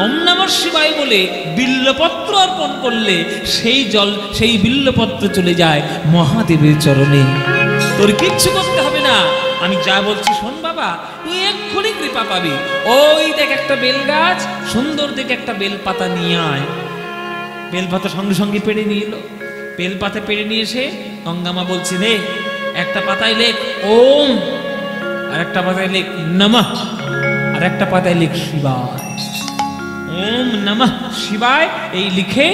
ওম নমঃ শিবায় বলে বিল্লপত্র অর্পণ করলে সেই জল সেই বিল্লপত্র চলে যায় মহাদেবের চরণে। তোর কিচ্ছু করতে হবে না, আমি যা বলছি শোন বাবা, তুই এক্ষুনি কৃপা পাবি। ওই দেখ একটা বেল গাছ, সুন্দর দেখে একটা বেল পাতা নিয়ে আয়। বেলপাতা সঙ্গে সঙ্গে পেড়ে নিয়ে এলো। বেলপাতা পেড়ে নিয়ে এসে গঙ্গামা বলছে, রে একটা পাতায় লেখ ওম, আর একটা পাতায় লেখ নমঃ, আর একটা পাতায় লেখ শিবায়। ওম নমঃ শিবায় এই লিখে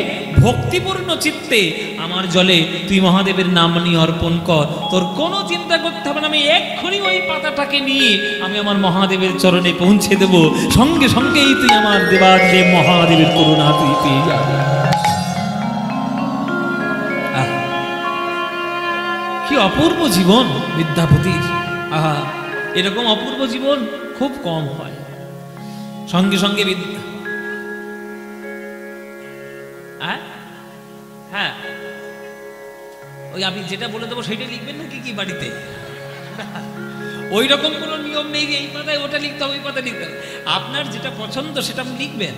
ভক্তিপূর্ণ চিত্তে আমার জলে তুই মহাদেবের নাম নিয়ে অর্পণ কর। তোর কোনো চিন্তা করতে হবে না, আমি এক্ষুনি ওই পাতাটাকে নিয়ে আমি আমার মহাদেবের চরণে পৌঁছে দেব। সঙ্গে সঙ্গেই তুই আমার দেবাদেব মহাদেবের করুণা তুই পেয়ে যাবে। কি অপূর্ব জীবন বিদ্যাপতির! আহা, এরকম অপূর্ব জীবন খুব কম হয়। সঙ্গে সঙ্গে হ্যাঁ, ওই আমি যেটা বলে দেবো সেটাই লিখবেন নাকি কি বাড়িতে? ওই রকম কোনো নিয়ম নেই যে এই পাতায় ওটা লিখতে হবে ওই পাতায় লিখতে হবে। আপনার যেটা পছন্দ সেটা আপনি লিখবেন।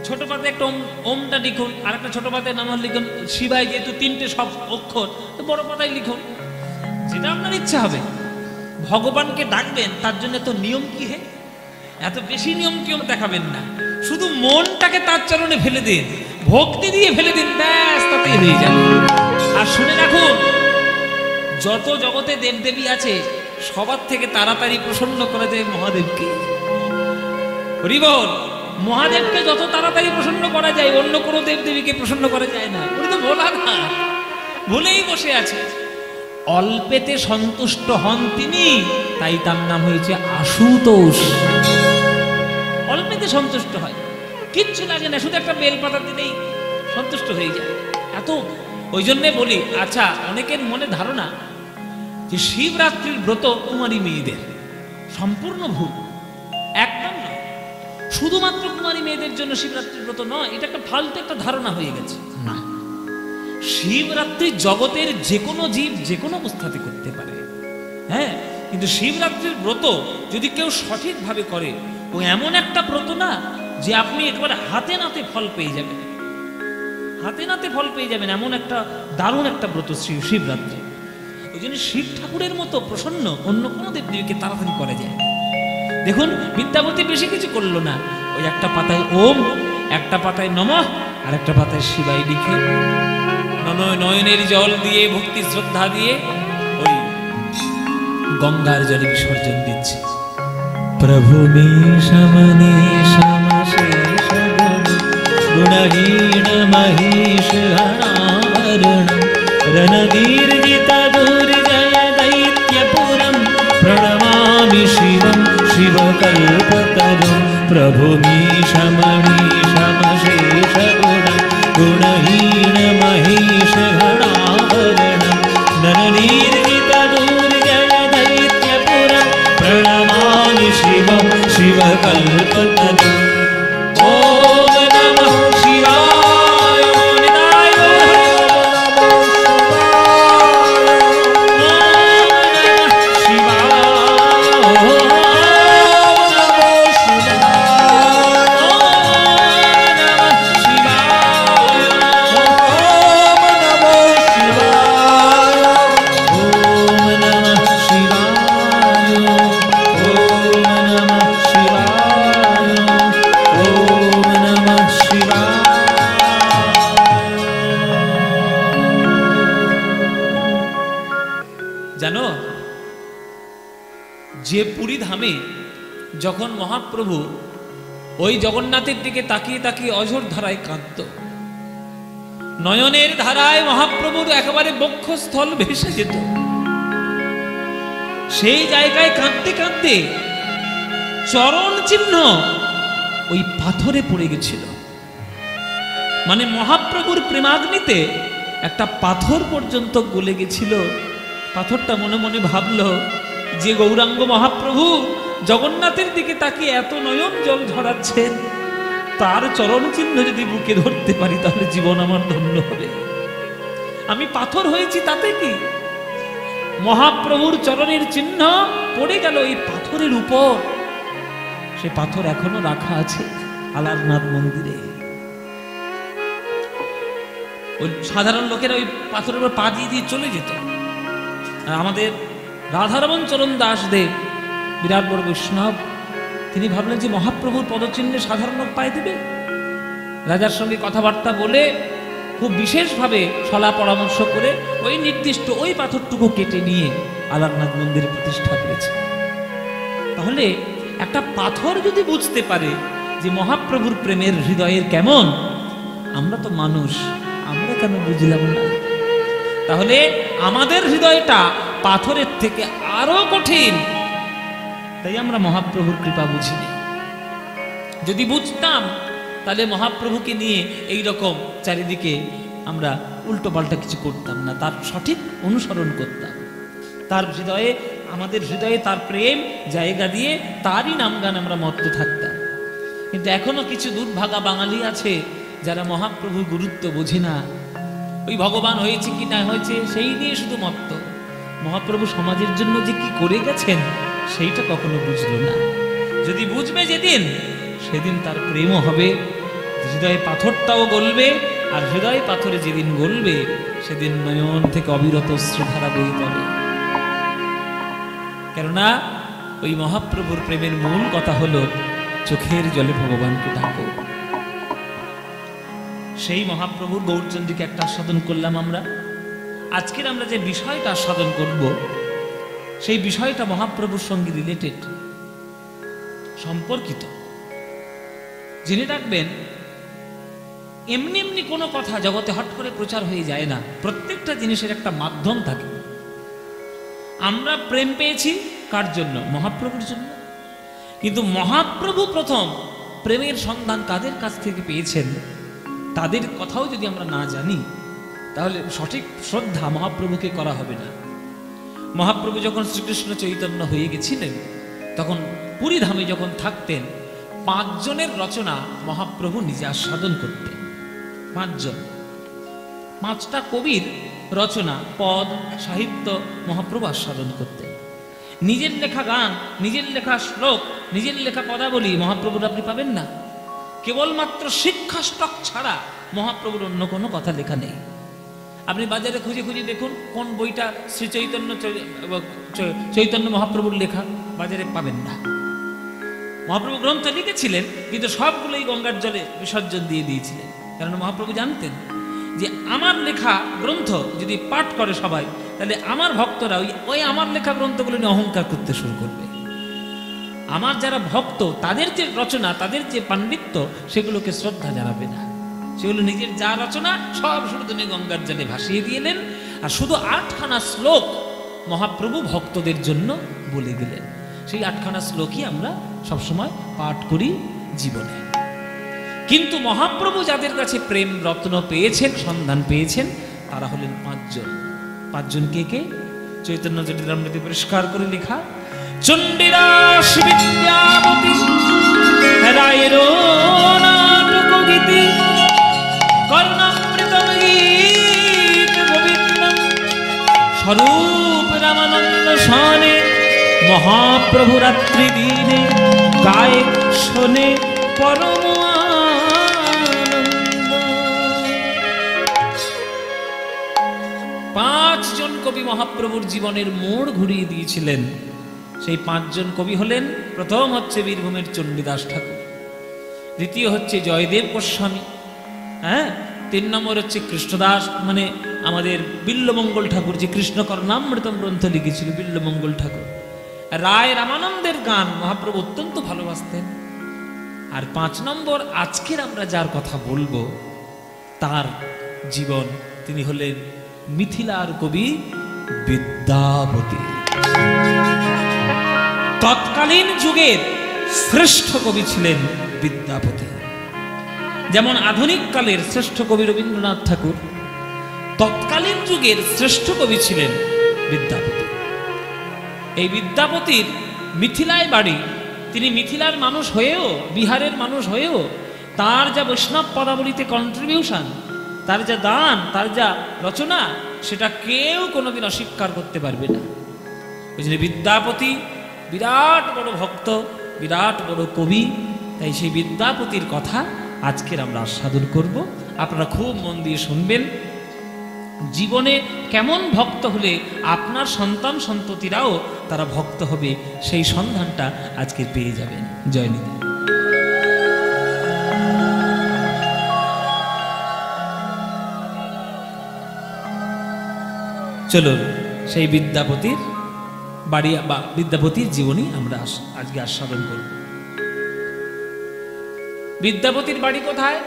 ছোট পাতায় একটা ওমটা লিখুন, আর একটা ছোট পাতায় নাম লিখুন শিবায়, যেহেতু তিনটে সব অক্ষর, তো বড় পাতায় লিখুন, যেটা আপনার ইচ্ছা হবে। ভগবানকে ডাকবেন, তার জন্য তো নিয়ম কি হে, এত বেশি নিয়ম টিয়ম দেখাবেন না, শুধু মনটাকে তার চরণে ফেলে দিন, ভক্তি দিয়ে ফেলে দিন, ব্যাস তাতেই হয়ে যাবে। আর শুনে রাখুন, যত জগতে দেবদেবী আছে সবার থেকে তাড়াতাড়ি প্রসন্ন করা যায় মহাদেবকে। হরি বল, মহাদেবকে যত তাড়াতাড়ি প্রসন্ন করা যায় অন্য কোনো দেবদেবীকে প্রসন্ন করা যায় না। উনি তো ভোলা না, ভুলেই বসে আছে। অল্পেতে সন্তুষ্ট হন তিনি, তাই তার নাম হয়েছে আশুতোষ। অল্পেতে সন্তুষ্ট হয়, কিচ্ছু লাগে না, শুধু একটা বেলপাতা দিলেই সন্তুষ্ট হয়ে যায়। এত ওই জন্যে বলি, আচ্ছা অনেকের মনে ধারণা যে শিবরাত্রির ব্রত কুমারী মেয়েদের, সম্পূর্ণ ভুল, একদম নয়। শুধুমাত্র কুমারী মেয়েদের জন্য শিবরাত্রির ব্রত নয়, এটা একটা ফালতু একটা ধারণা হয়ে গেছে। না, শিবরাত্রি জগতের যে কোনো জীব যে কোনো অবস্থাতে করতে পারে, হ্যাঁ, কিন্তু শিবরাত্রির ব্রত যদি কেউ সঠিকভাবে করে, ও এমন একটা ব্রত না যে আপনি একেবারে হাতে নাতে ফল পেয়ে যাবেন, হাতে নাতে ফল পেয়ে যাবেন, এমন একটা দারুণ একটা ব্রত শিবরাত্রি। ওই জন্য শিব ঠাকুরের মতো প্রসন্ন অন্য কোনো দেবদেবীকে তাড়াতাড়ি করা যায়। দেখুন বিদ্যাপতি বেশি কিছু করলো না, ওই একটা পাতায় ওম, একটা পাতায় নমঃ, আর একটা পাতায় শিবায় লিখে নয়নের জল দিয়ে ভক্তি শ্রদ্ধা দিয়ে ওই গঙ্গার জলে বিসর্জন দিচ্ছে। প্রভু গুণহীন মহিষ হরাবরণ রণদীর্জিত দুর্জয় দৈত্যপুরম প্রণমামি শিবম শিবকল্পতরুম। প্রভু মীশমণীশমশেষ গুণহীন মহিষ হরাবরণ রণদীর্জিত দুর্জয় দৈত্যপুরম প্রণমামি শিবম শিবকল্পতরুম। Oh জানো, যে পুরী ধামে যখন মহাপ্রভু ওই জগন্নাথের দিকে তাকিয়ে তাকিয়ে অঝোর ধারায় কাঁদত, নয়নের ধারায় মহাপ্রভুর একেবারে বক্ষস্থল ভেসে যেত, সেই জায়গায় কাঁদতে কাঁদতে চরণ চিহ্ন ওই পাথরে পড়ে গেছিল। মানে মহাপ্রভুর প্রেমাগ্নিতে একটা পাথর পর্যন্ত গলে গেছিল। পাথরটা মনে মনে ভাবলো যে গৌরাঙ্গ মহাপ্রভু জগন্নাথের দিকে তাকিয়ে এত নয়ন জল ঝরাচ্ছেন, তার চরণ চিহ্ন যদি বুকে ধরতে পারি তাহলে জীবন আমার ধন্য হবে। আমি পাথর হয়েছি তাতে কি, মহাপ্রভুর চরণের চিহ্ন পড়ে গেল এই পাথরের উপর। সে পাথর এখনো রাখা আছে আলারনাথ মন্দিরে। ওই সাধারণ লোকেরা ওই পাথরের উপর পা দিয়ে দিয়ে চলে যেত। আর আমাদের রাধারমণ চরণ দাস দেব, বিরাট বড় বৈষ্ণব, তিনি ভাবলেন যে মহাপ্রভুর পদচিহ্নে সাধারণ লোক পায়ে দেবে। রাজার সঙ্গে কথাবার্তা বলে খুব বিশেষভাবে সলা পরামর্শ করে ওই নির্দিষ্ট ওই পাথরটুকু কেটে নিয়ে আলারনাথ মন্দিরে প্রতিষ্ঠা করেছে। তাহলে একটা পাথর যদি বুঝতে পারে যে মহাপ্রভুর প্রেমের হৃদয়ের কেমন, আমরা তো মানুষ, আমরা কেন বুঝলাম না? তাহলে আমাদের হৃদয়টা পাথরের থেকে আরো কঠিন, তাই আমরা মহাপ্রভুর কৃপা বুঝিনি। যদি বুঝতাম তাহলে মহাপ্রভুকে নিয়ে এই রকম চারিদিকে আমরা উল্টো পাল্টা কিছু করতাম না, তার সঠিক অনুসরণ করতাম। তার হৃদয়ে, আমাদের হৃদয়ে তার প্রেম জায়গা দিয়ে তারই নামগান আমরা মত্ত থাকতাম। কিন্তু এখনো কিছু দুর্ভাগা বাঙালি আছে যারা মহাপ্রভুর গুরুত্ব বোঝে না। ওই ভগবান হয়েছে কি না হয়েছে সেই নিয়ে শুধু মত্ত। মহাপ্রভু সমাজের জন্য যে কি করে গেছেন সেইটা কখনো বুঝলো না। যদি বুঝবে যেদিন, সেদিন তার প্রেমও হবে, হৃদয়ে পাথরটাও গলবে। আর হৃদয় পাথরে যেদিন গলবে সেদিন নয়ন থেকে অবিরত অশ্রুধারা বয়ে যাবে। কেননা ওই মহাপ্রভুর প্রেমের মূল কথা হলো চোখের জলে ভগবানকে ডাকো। সেই মহাপ্রভুর গৌরচন্দ্রীকে একটা আস্বাদন করলাম আমরা। আজকের আমরা যে বিষয়টা আস্বাদন করব সেই বিষয়টা মহাপ্রভুর সঙ্গে রিলেটেড, সম্পর্কিত। জেনে রাখবেন, এমনি এমনি কোনো কথা জগতে হট করে প্রচার হয়ে যায় না। প্রত্যেকটা জিনিসের একটা মাধ্যম থাকে। আমরা প্রেম পেয়েছি কার জন্য? মহাপ্রভুর জন্য। কিন্তু মহাপ্রভু প্রথম প্রেমের সন্ধান কাদের কাছ থেকে পেয়েছেন তাদের কথাও যদি আমরা না জানি তাহলে সঠিক শ্রদ্ধা মহাপ্রভুকে করা হবে না। মহাপ্রভু যখন শ্রীকৃষ্ণ চৈতন্য হয়ে গেছিলেন তখন পুরী ধামে যখন থাকতেন 5 জনের রচনা মহাপ্রভু নিজে আস্বাদন করতেন। 5 জন, 5টা কবির রচনা, পদ, সাহিত্য মহাপ্রভু আস্বাদন করতেন। নিজের লেখা গান, নিজের লেখা শ্লোক, নিজের লেখা পদাবলী মহাপ্রভুর আপনি পাবেন না। কেবলমাত্র শিক্ষা স্টক ছাড়া মহাপ্রভুর অন্য কোনো কথা লেখা নেই। আপনি বাজারে খুঁজে খুঁজে দেখুন কোন বইটা শ্রী চৈতন্য মহাপ্রভুর লেখা, বাজারে পাবেন না। মহাপ্রভু গ্রন্থ লিখেছিলেন কিন্তু সবগুলোই গঙ্গার জলে বিসর্জন দিয়ে দিয়েছিলেন। কারণ মহাপ্রভু জানতেন যে আমার লেখা গ্রন্থ যদি পাঠ করে সবাই, তাহলে আমার ভক্তরা ওই আমার লেখা গ্রন্থগুলো নিয়ে অহংকার করতে শুরু করবে। আমার যারা ভক্ত তাদের যে রচনা, তাদের যে পাণ্ডিত্য, সেগুলোকে শ্রদ্ধা জানাবে না। সেগুলো নিজের যা রচনা সব শুধু তিনি গঙ্গার জলে ভাসিয়ে দিলেন। আর শুধু 8খানা শ্লোক মহাপ্রভু ভক্তদের জন্য বলে গেলেন। সেই 8খানা শ্লোকই আমরা সবসময় পাঠ করি জীবনে। কিন্তু মহাপ্রভু যাদের কাছে প্রেম রত্ন পেয়েছেন, সন্ধান পেয়েছেন, তারা হলেন 5 জন। 5 জন কে কে? চৈতন্য চরিতামৃতে পরিষ্কার করে লেখা, চণ্ডীদাস বিদ্যাপতি, রায়ের নাটক গীতি, কর্ণামৃত গীত গোবিন্দম, স্বরূপ রামানন্দ সনে, মহাপ্রভু রাত্রি দিনে গায়ে শোনে পরম আনন্দ। 5 জন কবি মহাপ্রভুর জীবনের মোড় ঘুরিয়ে দিয়েছিলেন। সেই 5 জন কবি হলেন, প্রথম হচ্ছে বীরভূমের চণ্ডীদাস ঠাকুর, দ্বিতীয় হচ্ছে জয়দেব গোস্বামী, 3 নম্বর হচ্ছে কৃষ্ণদাস, মানে আমাদের বিল্লমঙ্গল ঠাকুর যে কৃষ্ণকর্ণামৃতম গ্রন্থ লিখেছিল, বিল্লমঙ্গল ঠাকুর, রায় রামানন্দের গান মহাপ্রভু অত্যন্ত ভালোবাসতেন। আর 5 নম্বর, আজকের আমরা যার কথা বলবো তার জীবন, তিনি হলেন মিথিলার কবি বিদ্যাপতি। তৎকালীন যুগের শ্রেষ্ঠ কবি ছিলেন বিদ্যাপতি। যেমন আধুনিক কালের শ্রেষ্ঠ কবি রবীন্দ্রনাথ ঠাকুর, তৎকালীন যুগের শ্রেষ্ঠ কবি ছিলেন বিদ্যাপতি। এই বিদ্যাপতির মিথিলায় বাড়ি। তিনি মিথিলার মানুষ হয়েও, বিহারের মানুষ হয়েও, তার যা বৈষ্ণব পদাবলিতে কন্ট্রিবিউশন, তার যা দান, তার যা রচনা, সেটা কেউ কোনোদিন অস্বীকার করতে পারবে না। ওই জন্য বিদ্যাপতি বিরাট বড় ভক্ত, বিরাট বড় কবি। তাই সেই বিদ্যাপতির কথা আজকের আমরা আস্বাদন করব। আপনারা খুব মন দিয়ে শুনবেন। জীবনে কেমন ভক্ত হলে আপনার সন্তান সন্ততিরাও তারা ভক্ত হবে, সেই সন্ধানটা আজকে পেয়ে যাবেন। জয় নিতাই। চলুন সেই বিদ্যাপতির বাড়ি বা বিদ্যাপতির জীবনী আমরা আজকে আস্বাদন করব। বিদ্যাপতির বাড়ি কোথায়?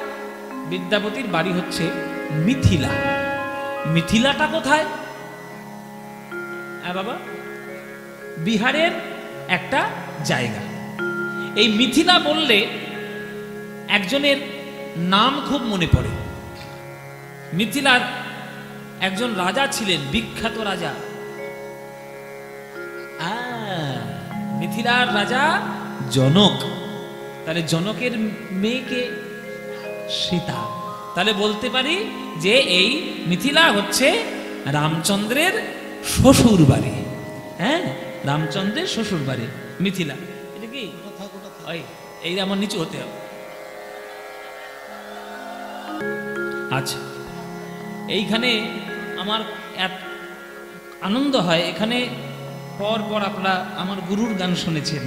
বিদ্যাপতির বাড়ি হচ্ছে মিথিলা। মিথিলাটা কোথায়? হ্যাঁ বাবা, বিহারের একটা জায়গা। এই মিথিলা বললে একজনের নাম খুব মনে পড়ে। মিথিলার একজন রাজা ছিলেন, বিখ্যাত রাজা। মিথিলার রাজা জনক। তাহলে জনকের মেয়েকে সীতা। তাহলে বলতে পারি যে এই মিথিলা হচ্ছে রামচন্দ্রের শ্বশুর বাড়ি। হ্যাঁ, রামচন্দ্রের শ্বশুর বাড়ি মিথিলা। এটা কি এই আমার নিচু হতে হবে। আচ্ছা, এইখানে আমার এক আনন্দ হয়। এখানে পর পর আপনারা আমার গুরুর গান শুনেছেন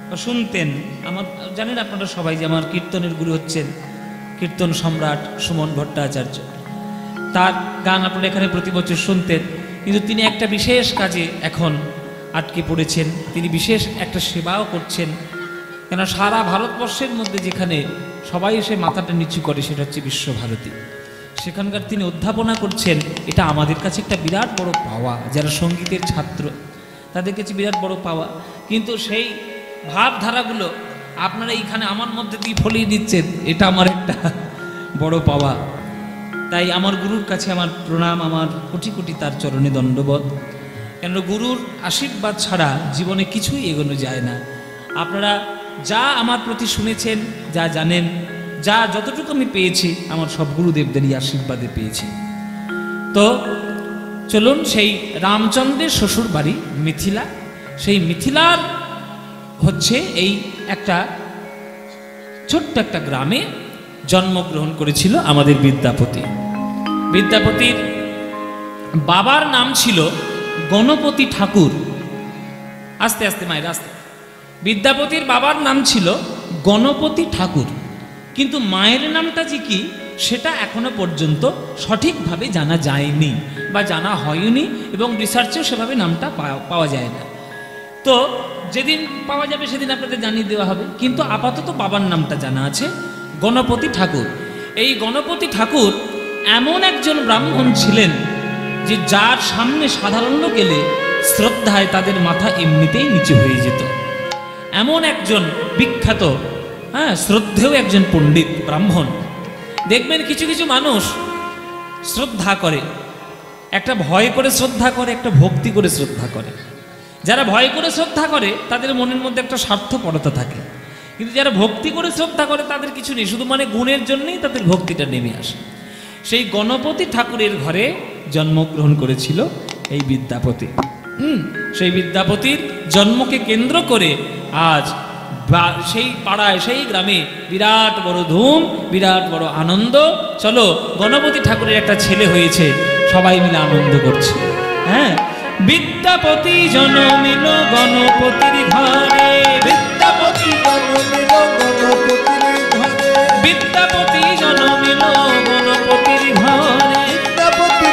বা শুনতেন। আমার জানেন আপনারা সবাই যে আমার কীর্তনের গুরু হচ্ছেন কীর্তন সম্রাট সুমন ভট্টাচার্য। তার গান আপনারা এখানে প্রতি বছর শুনতেন। কিন্তু তিনি একটা বিশেষ কাজে এখন আটকে পড়েছেন। তিনি বিশেষ একটা সেবাও করছেন। কেন সারা ভারতবর্ষের মধ্যে যেখানে সবাই এসে মাথাটা নিচু করে, সেটা হচ্ছে বিশ্বভারতী। সেখানকার তিনি অধ্যাপনা করছেন। এটা আমাদের কাছে একটা বিরাট বড় পাওয়া। যারা সঙ্গীতের ছাত্র তাদের কাছে বিরাট বড় পাওয়া। কিন্তু সেই ভাবধারাগুলো আপনারা এইখানে আমার মধ্যে দিয়ে ফলিয়ে দিচ্ছেন, এটা আমার একটা বড় পাওয়া। তাই আমার গুরুর কাছে আমার প্রণাম, আমার কোটি কোটি তার চরণে দণ্ডবোধ। কেন গুরুর আশীর্বাদ ছাড়া জীবনে কিছুই এগোনো যায় না। আপনারা যা আমার প্রতি শুনেছেন, যা জানেন, যা যতটুকু আমি পেয়েছি, আমার সব গুরুদেবদেরই আশীর্বাদে পেয়েছি। তো চলুন সেই রামচন্দ্রের শ্বশুর বাড়ি মিথিলা। সেই মিথিলার হচ্ছে এই একটা ছোট্ট একটা গ্রামে জন্মগ্রহণ করেছিল আমাদের বিদ্যাপতি। বিদ্যাপতির বাবার নাম ছিল গণপতি ঠাকুর। আস্তে আস্তে মায়ের আস্তে। বিদ্যাপতির বাবার নাম ছিল গণপতি ঠাকুর, কিন্তু মায়ের নামটা যে কি সেটা এখনো পর্যন্ত সঠিকভাবে জানা যায়নি বা জানা হয়নি, এবং রিসার্চেও সেভাবে নামটা পাওয়া যায় না। তো যেদিন পাওয়া যাবে সেদিন আপনাদের জানিয়ে দেওয়া হবে। কিন্তু আপাতত বাবার নামটা জানা আছে, গণপতি ঠাকুর। এই গণপতি ঠাকুর এমন একজন ব্রাহ্মণ ছিলেন যে যার সামনে সাধারণ লোক এলে শ্রদ্ধায় তাদের মাথা এমনিতেই নিচু হয়ে যেত। এমন একজন বিখ্যাত, শ্রদ্ধেয় একজন পণ্ডিত ব্রাহ্মণ। দেখবেন কিছু কিছু মানুষ শ্রদ্ধা করে, একটা ভয় করে শ্রদ্ধা করে, একটা ভক্তি করে শ্রদ্ধা করে। যারা ভয় করে শ্রদ্ধা করে তাদের মনের মধ্যে একটা স্বার্থপরতা থাকে, কিন্তু যারা ভক্তি করে শ্রদ্ধা করে তাদের কিছু নেই, শুধু মানে গুণের জন্যই তাদের ভক্তিটা নেমে আসে। সেই গণপতি ঠাকুরের ঘরে জন্মগ্রহণ করেছিল এই বিদ্যাপতি। সেই বিদ্যাপতির জন্মকে কেন্দ্র করে আজ সেই পাড়ায়, সেই গ্রামে বিরাট বড় ধুম, বিরাট বড় আনন্দ। চলো, গণপতি ঠাকুরের একটা ছেলে হয়েছে, সবাই মিলে আনন্দ করছে। হ্যাঁ, বিদ্যাপতি জন্মিল গণপতির ঘরে, বিদ্যাপতি জন্মিল গণপতির ঘরে, বিদ্যাপতি জন্মিল গণপতির ঘরে, বিদ্যাপতি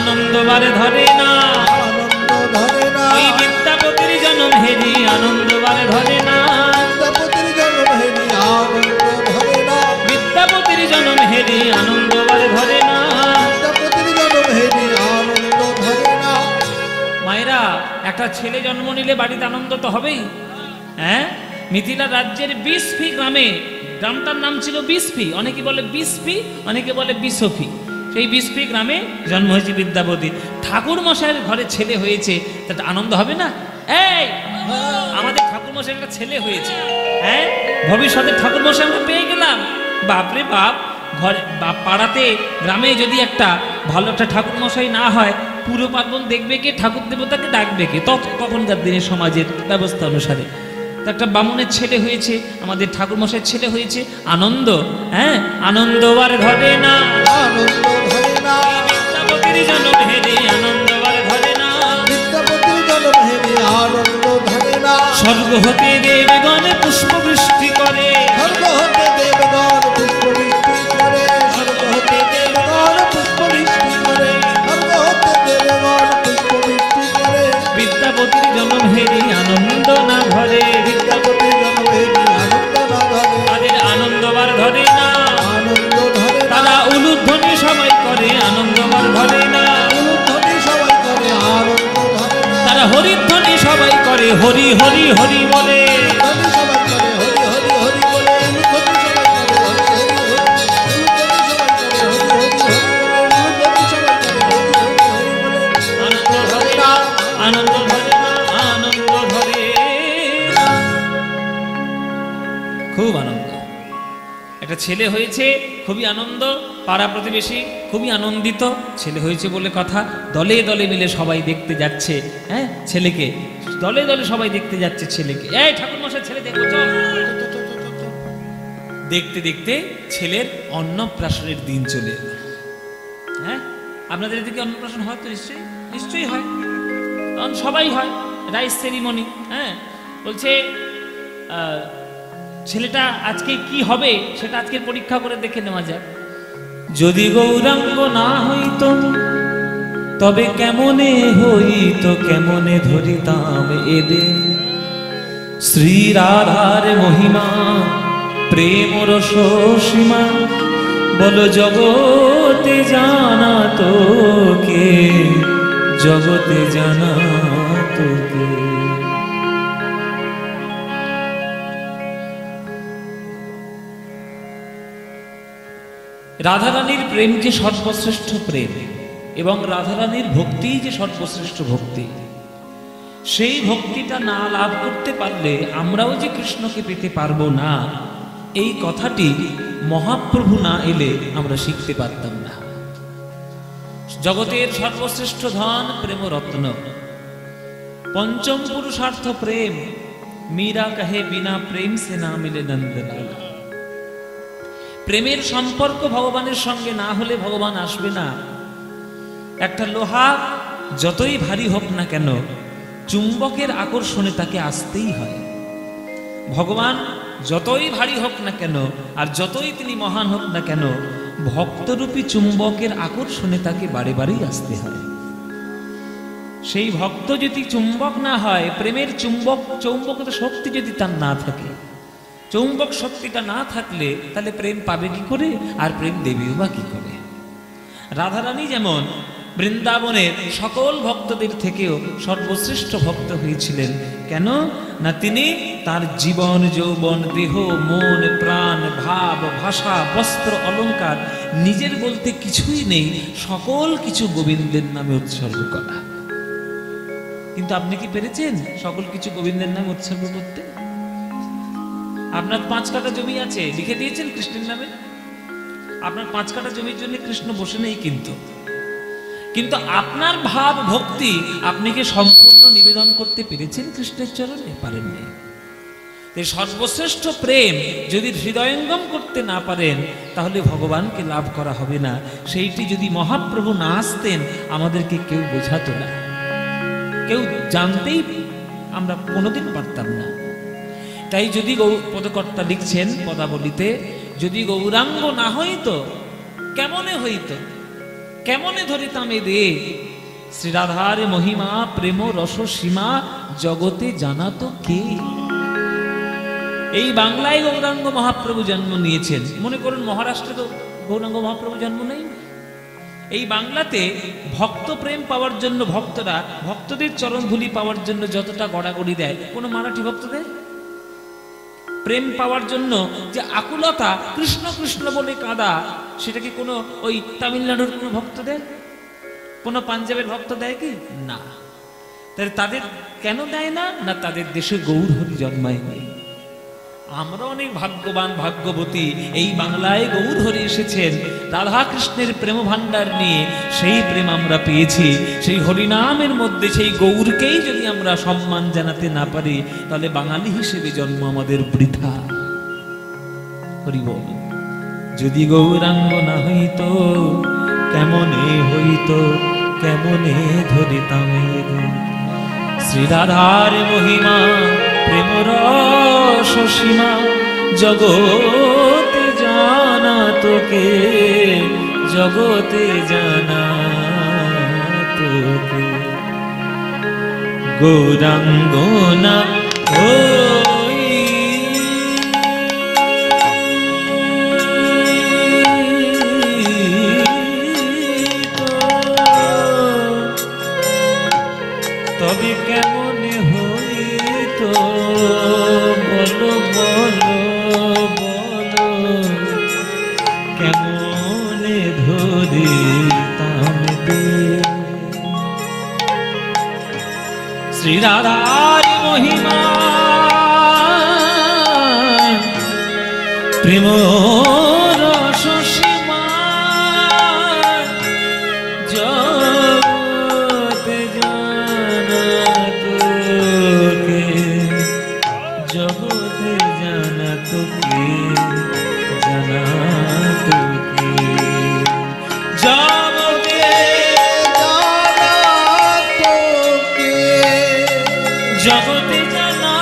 আনন্দ বারে ধরে না, আনন্দ ধরে না, ওই বিদ্যাপতির জনম হেরি আনন্দ বারে ধরে না, বিদ্যাপতির জন্ম হেরি আনন্দ ধরে না, বিদ্যাপতির জনম হেরি আনন্দ বারে ধরে না। বিদ্যাপতির জন্ম হেরি আনন্দ ধরে না। মায়েরা, একটা ছেলে জন্ম নিলে বাড়িতে আনন্দ তো হবেই। হ্যাঁ, মিথিলা রাজ্যের বিসফি গ্রামে, গ্রামটার নাম ছিল বিসফি, অনেকে বলে বিসফি, অনেকে বলে বিসফি। সেই বিসফি গ্রামে জন্ম হয়েছে বিদ্যাপতি। ঠাকুর মশাইয়ের ঘরে ছেলে হয়েছে, তা আনন্দ হবে না? এই আমাদের ঠাকুর মশাইয়ের একটা ছেলে হয়েছে, হ্যাঁ, ভবিষ্যতে ঠাকুর মশাই আমরা পেয়ে গেলাম। বাপরে বাপ, ঘরে পাড়াতে গ্রামে যদি একটা ভালো একটা ঠাকুর মশাই না হয়, পুরো পার্বণ দেখবে কে, ঠাকুর দেবতাকে ডাকবে কে? তখনকার দিনের সমাজের ব্যবস্থা অনুসারে তো একটা বামুনের ছেলে হয়েছে, আমাদের ঠাকুর মশাইয়ের ছেলে হয়েছে, আনন্দ। হ্যাঁ, আনন্দ আর ধরে না, আনন্দ ধরে না, বিদ্যাপতির জনম হেরি আনন্দ আর ধরে না, বিদ্যাপতির জন্ম হেরি আনন্দ ধরে না। স্বর্গ হতে দেবগণ পুষ্প বৃষ্টি করে, স্বর্গ হতে দেবগণ পুষ্প বৃষ্টি করে, স্বর্গ হতে দেবগণ পুষ্প বৃষ্টি করে, স্বর্গ হতে দেবগণ পুষ্প বৃষ্টি করে। বিদ্যাপতির জনম হেরি আনন্দ না ধরে, বিদ্যাপতির জন্ম হেরি আনন্দ না ধরে, তাদের আনন্দ আর ধরে না, আনন্দ ধরে না। তারা উলুধ্বনি সবাই করে আনন্দ আর ধরে না, উলুধ্বনি সবাই করে আনন্দ ধরে না। তারা হরিধ্বনি সবাই করে হরি হরি হরি বলে, উলুধ্বনি সবাই করে হরি হরি হরি বলে, উলুধ্বনি সবাই করে হরি হরি হরি, উলুধ্বনি সবাই করে হরি হরি হরি বলে, উলুধ্বনি সবাই করে হরি হরি হরি বলে। আনন্দ ধরে না, আনন্দ ধরে না, আনন্দ ধরে না। খুব আনন্দ, একটা ছেলে হয়েছে, খুবই আনন্দ, পাড়া প্রতিবেশী খুবই আনন্দিত, ছেলে হয়েছে বলে কথা, দলে দলে মিলে সবাই দেখতে যাচ্ছে। হ্যাঁ, ছেলেকে দলে দলে সবাই দেখতে যাচ্ছে ছেলেকে। এই ঠাকুর মশাই ছেলে দেখো, চল। দেখতে দেখতে ছেলের অন্নপ্রাশনের দিন চলে এলো। হ্যাঁ, আপনাদের এদিকে অন্নপ্রাশন হয় তো? নিশ্চয়ই নিশ্চয়ই হয়, তখন সবাই হয়, রাইস সেরিমনি। হ্যাঁ, বলছে ছেলেটা আজকে কি হবে সেটা আজকে পরীক্ষা করে দেখে নেওয়া যাক। যদি গৌরাঙ্গ না হইতো তবে কেমনে হইতো, কেমনে ধরিতাম এদে, শ্রী রাধার মহিমা প্রেম রস সীমা, বলো জগতে জানা তো কে, জগতে জানা তো কে। রাধারানীর প্রেম যে সর্বশ্রেষ্ঠ প্রেম, এবং রাধারানীর ভক্তি যে সর্বশ্রেষ্ঠ ভক্তি, সেই ভক্তিটা না লাভ করতে পারলে আমরাও যে কৃষ্ণকে পেতে পারবো না, এই কথাটি মহাপ্রভু না এলে আমরা শিখতে পারতাম না। জগতের সর্বশ্রেষ্ঠ ধন প্রেমরত্ন, পঞ্চম পুরুষার্থ প্রেম, মীরা কহে বিনা প্রেম সে না মিলে নন্দলাল। প্রেমের সম্পর্ক ভগবানের সঙ্গে না হলে ভগবান আসবে না। একটা লোহা যতই ভারী হোক না কেন, চুম্বকের আকর্ষণে তাকে আসতেই হয়। ভগবান যতই ভারী হোক না কেন, আর যতই তিনি মহান হোক না কেন, ভক্তরূপী চুম্বকের আকর্ষণে তাকে বারে বারেই আসতে হয়। সেই ভক্ত যদি চুম্বক না হয়, প্রেমের চৌম্বকতা শক্তি যদি তার না থাকে, চৌম্বক শক্তিটা না থাকলে তাহলে প্রেম পাবে কি করে, আর প্রেম দেবেও বা কি করে? রাধারানী যেমন বৃন্দাবনের সকল ভক্তদের থেকেও সর্বশ্রেষ্ঠ ভক্ত হয়েছিলেন। কেন না, তিনি তার জীবন যৌবন দেহ মন প্রাণ ভাব ভাষা বস্ত্র অলঙ্কার নিজের বলতে কিছুই নেই, সকল কিছু গোবিন্দের নামে উৎসর্গ করা। কিন্তু আপনি কি পেরেছেন সকল কিছু গোবিন্দের নামে উৎসর্গ করতে? আপনার 5 কাঠা জমি আছে, লিখে দিয়েছেন কৃষ্ণের নামে। আপনার 5 কাঠা জমির জন্য কৃষ্ণ বসে নেই, কিন্তু আপনার ভাব ভক্তি আপনি কি সম্পূর্ণ নিবেদন করতে পেরেছেন কৃষ্ণের চরণে? পারেননি। এই সর্বশ্রেষ্ঠ প্রেম যদি হৃদয়ঙ্গম করতে না পারেন, তাহলে ভগবানকে লাভ করা হবে না। সেইটি যদি মহাপ্রভু না আসতেন, আমাদেরকে কেউ বোঝাতো না, কেউ জানতেই আমরা কোনোদিন পারতাম না। তাই যদি পদকর্তা লিখছেন পদাবলিতে, যদি গৌরাঙ্গ না হইতো কেমনে হইতো, কেমনে ধরিতাম এ দে, শ্রীরাধার মহিমা প্রেম রস সীমা জগতে জানাতো কে। এই বাংলায় গৌরাঙ্গ মহাপ্রভু জন্ম নিয়েছেন। মনে করুন মহারাষ্ট্রে তো গৌরাঙ্গ মহাপ্রভু জন্ম নেই। এই বাংলাতে ভক্ত প্রেম পাওয়ার জন্য ভক্তরা ভক্তদের চরণ ধুলি পাওয়ার জন্য যতটা গড়াগড়ি দেয়, কোনো মারাঠি ভক্ত দেয়? প্রেম পাওয়ার জন্য যে আকুলতা, কৃষ্ণ কৃষ্ণ বলে কাঁদা, সেটা কি কোনো ওই তামিলনাড়ুর কোনো ভক্ত দেয়? কোনো পাঞ্জাবের ভক্ত দেয় কি? না। তাহলে তাদের কেন দেয় না? না, তাদের দেশে গৌর হরি জন্মায়নি। আমরা অনেক ভাগ্যবান ভাগ্যবতী, এই বাংলায় গৌর হরি এসেছেন রাধা কৃষ্ণের প্রেম ভান্ডার নিয়ে। সেই প্রেম আমরা পেয়েছি, সেই হরিনামের মধ্যে সেই গৌরকেই যদি আমরা সম্মান জানাতে না পারি, তাহলে বাঙালি হিসেবে জন্ম আমাদের বৃথা। হরি বল। যদি গৌরাঙ্গ না হইতো কেমনে হইতো, কেমনে ধরিতাম শ্রীরাধার মহিমা প্রেম রস সীমা জগতে জানা তোকে, জগতে জানা তোকে। গৌরাঙ্গ না তবে কেমনে হইতো, বলো বলো বলো, কেমনে ধরিতাম দে। শ্রীরাধার মহিমা প্রেম রস সীমা জগতে জানা তোকে, জগতে জানা তোকে, জানা তোকে। জগতে জানা তোকে, জগতে জানা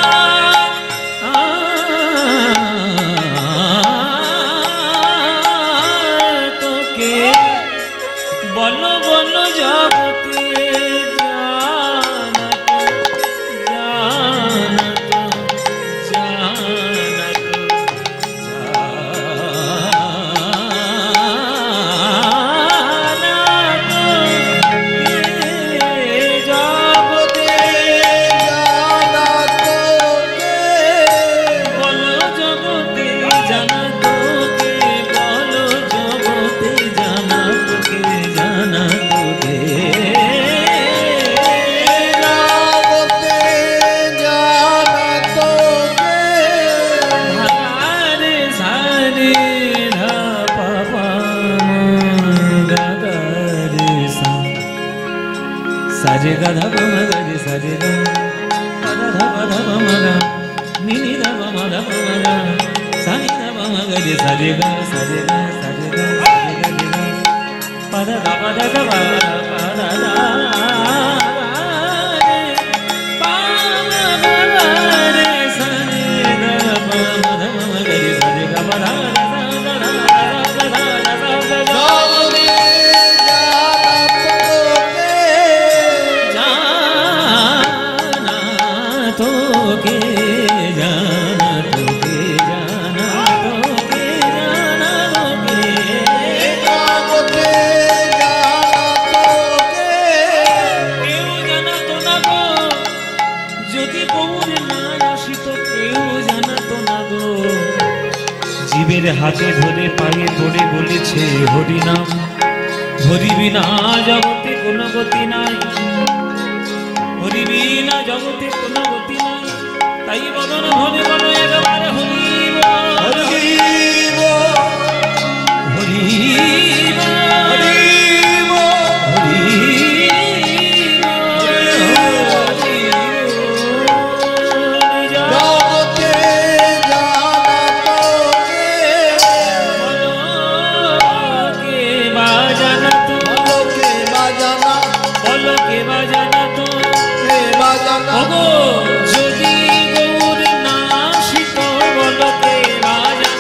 তোকে, বলো বলো জগতে জানা তো, জানা তো, জানা তো, জগতে জানা তোকে, বলো জগতে জানা তোকে, বলো জগতে জানা তোকে, জানা তোকে। জগতে জানা তোকে, ধারে সারে ধা পাপা গা রে সা, সারে গা ধা পা মা গা রে সারে গা, পা ধা ধা পা মা গা, নি নি ধা পা মা ধা পা মা গা, সা নি ধা পা মা গা রে সারে গা, সারে গা, সারে গা, সারে গা রে গা, পা ধা ধা পা ধা ধা পা, পা ধা ধা রে, পা মা গা রে সারে গা, পা মা ধা পা মা গা রে সারে গা, পা ধা ধা ধা ধা ধা ধা ধা ধা ধা ধা ধা। জগতে জানা তোকে, জানা তোকে, জানা তোকে, জানা তোকে, জানা তোকে। জগতে জানা তোকে, কেউ জানাতো না গো, যদি গৌরে না আসিত কেউ জানাতো না গো। জীবের হাতে ধরে পায়ে পড়ে বলেছে হরিনাম, হরি বিনা জগতে কোনো গতি নাই, হরি বিনা জগতে কোনো গতি নাই। তাই বদন ভবে বলো একবার হরি বল, হরি বল, হরি বল, হরি বল, হরি জগতে জানা তোকে, কে বাজানা তো, বলকে বাজানা, বলো কে বাজানা তো। কে বাজানা, ওগো যদি গৌর না আসিত, বলো কে বাজানা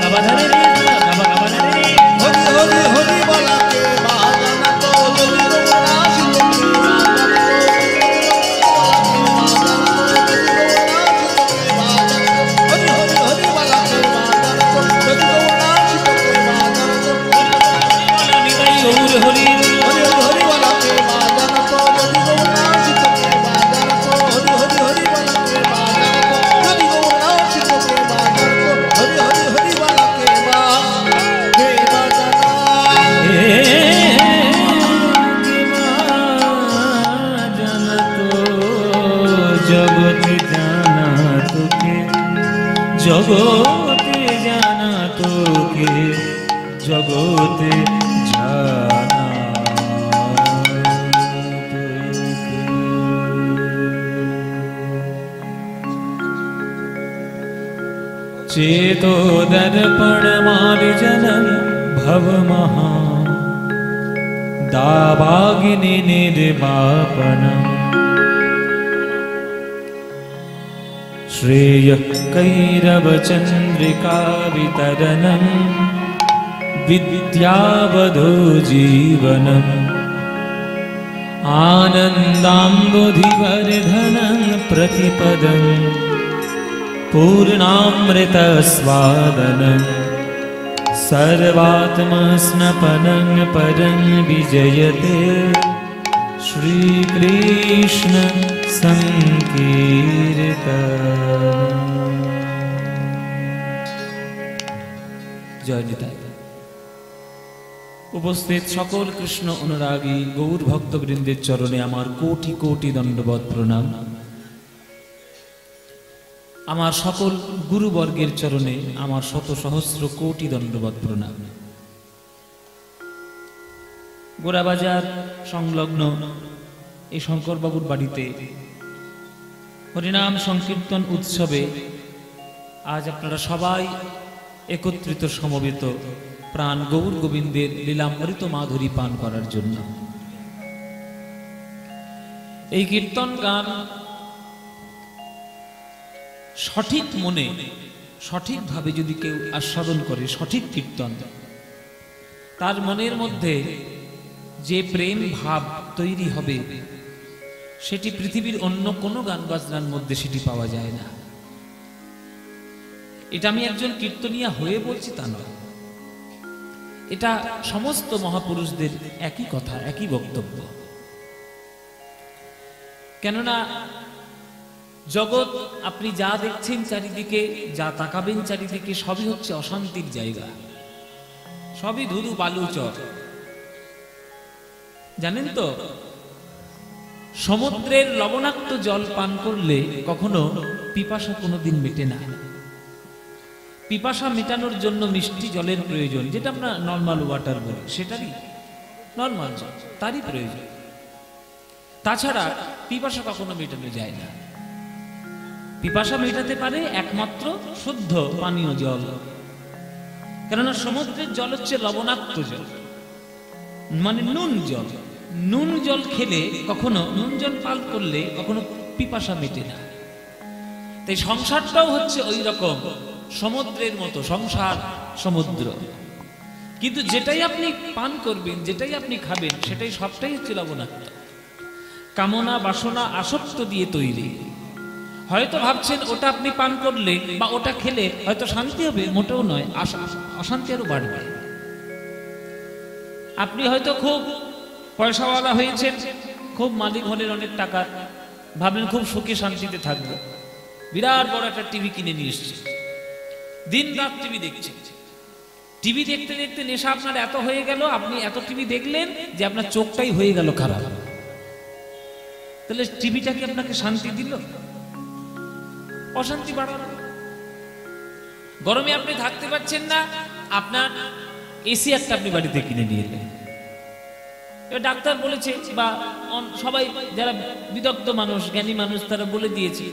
গাবা ধারে রে গাবা গাবা ধারে রে হরি হরি হরি বলাকে বাজানা তো যদি গোবরা শিতকে বাজানা হরি হরি হরি বলাকে বাজানা তো যদি গোবরা শিতকে বাজানা তো নিতাই গৌর হরি হরি হরি বলাকে বাজানা তো যদি গোবরা শিতকে বাজানা তো হরি হরি হরি বলাকে বাজানা তো যদি গোবরা শিতকে বাজানা তো হরি হরি হরি বলাকে বাজানা জানা তো জগতে জানা তোকে জগতে জানা তোকে জগতে জানা चेतो दर्पण मार्जनं भव महा दावाग्नि निर्वापनम् श्रेयः कैरवचन्द्रिका वितरणं विद्यावधो जीवनम् आनन्दाम्बुधिवर्धनं प्रतिपदम् पूर्णामृतस्वादनं सर्वात्मस्नपनं परं विजयते श्रीकृष्ण संकीर्तनम्। जय निताय। उपस्थित सकल कृष्ण अनुरागी गौर भक्तवृंदेर चरणे आमार कोटि कोटि दंडवत प्रणाम। আমার সকল গুরুবর্গের চরণে আমার শত সহস্র কোটি দণ্ডবত প্রণাম। গোড়াবাজার সংলগ্ন এই শঙ্করবাবুর বাড়িতে হরিনাম সংকীর্তন উৎসবে আজ আপনারা সবাই একত্রিত সমবেত প্রাণ গৌর গোবিন্দের লীলামৃত মাধুরী পান করার জন্য। এই কীর্তন গান সঠিক মনে সঠিকভাবে যদি কেউ আস্বাদন করে, সঠিক কীর্তন, তার মনের মধ্যে যে প্রেম ভাব তৈরি হবে সেটি পৃথিবীর অন্য কোনো গান বাজনার মধ্যে সেটি পাওয়া যায় না। এটা আমি একজন কীর্তনিয়া হয়ে বলছি তা নয়, এটা সমস্ত মহাপুরুষদের একই কথা, একই বক্তব্য। কেননা জগৎ আপনি যা দেখছেন চারিদিকে, যা তাকাবেন চারিদিকে, সবই হচ্ছে অশান্তির জায়গা, সবই ধুধু বালুচর। জানেন তো, সমুদ্রের লবণাক্ত জল পান করলে কখনো পিপাসা কোনোদিন মেটে না। পিপাসা মেটানোর জন্য মিষ্টি জলের প্রয়োজন, যেটা আমরা নর্মাল ওয়াটার বলি, সেটারই নর্মাল জল, তারই প্রয়োজন। তাছাড়া পিপাসা কখনো মেটানো যায় না। পিপাসা মেটাতে পারে একমাত্র শুদ্ধ পানীয় জল। কেননা সমুদ্রের জল হচ্ছে লবণাক্ত জল, মানে নুন জল। নুন জল খেলে কখনো, নুন জল পান করলে কখনো পিপাসা মেটে না। তাই সংসারটাও হচ্ছে ওই রকম সমুদ্রের মতো, সংসার সমুদ্র। কিন্তু যেটাই আপনি পান করবেন, যেটাই আপনি খাবেন, সেটাই সবটাই হচ্ছে লবণাক্ত। কামনা বাসনা আসক্ত দিয়ে তৈরি। হয়তো ভাবছেন ওটা আপনি পান করলে বা ওটা খেলে হয়তো শান্তি হবে, মোটেও নয়, অশান্তি আরো বাড়বে। আপনি হয়তো খুব পয়সাওয়ালা হয়েছেন, খুব মালিক হলেন অনেক টাকা, ভাবলেন খুব সুখে শান্তিতে থাকবো, বিরাট বড় একটা টিভি কিনে নিয়ে এসছে, দিন রাত টিভি দেখছেন। টিভি দেখতে দেখতে নেশা আপনার এত হয়ে গেল, আপনি এত টিভি দেখলেন যে আপনার চোখটাই হয়ে গেল খারাপ। তাহলে টিভিটা কি আপনাকে শান্তি দিল? অশান্তি বাড়ানো। গরমে আপনি থাকতে পারছেন না, আপনার এসি একটা আপনি বাড়িতে কিনে নিয়ে এলেন। ডাক্তার বলেছে বা সবাই যারা বিদগ্ধ মানুষ, জ্ঞানী মানুষ, তারা বলে দিয়েছে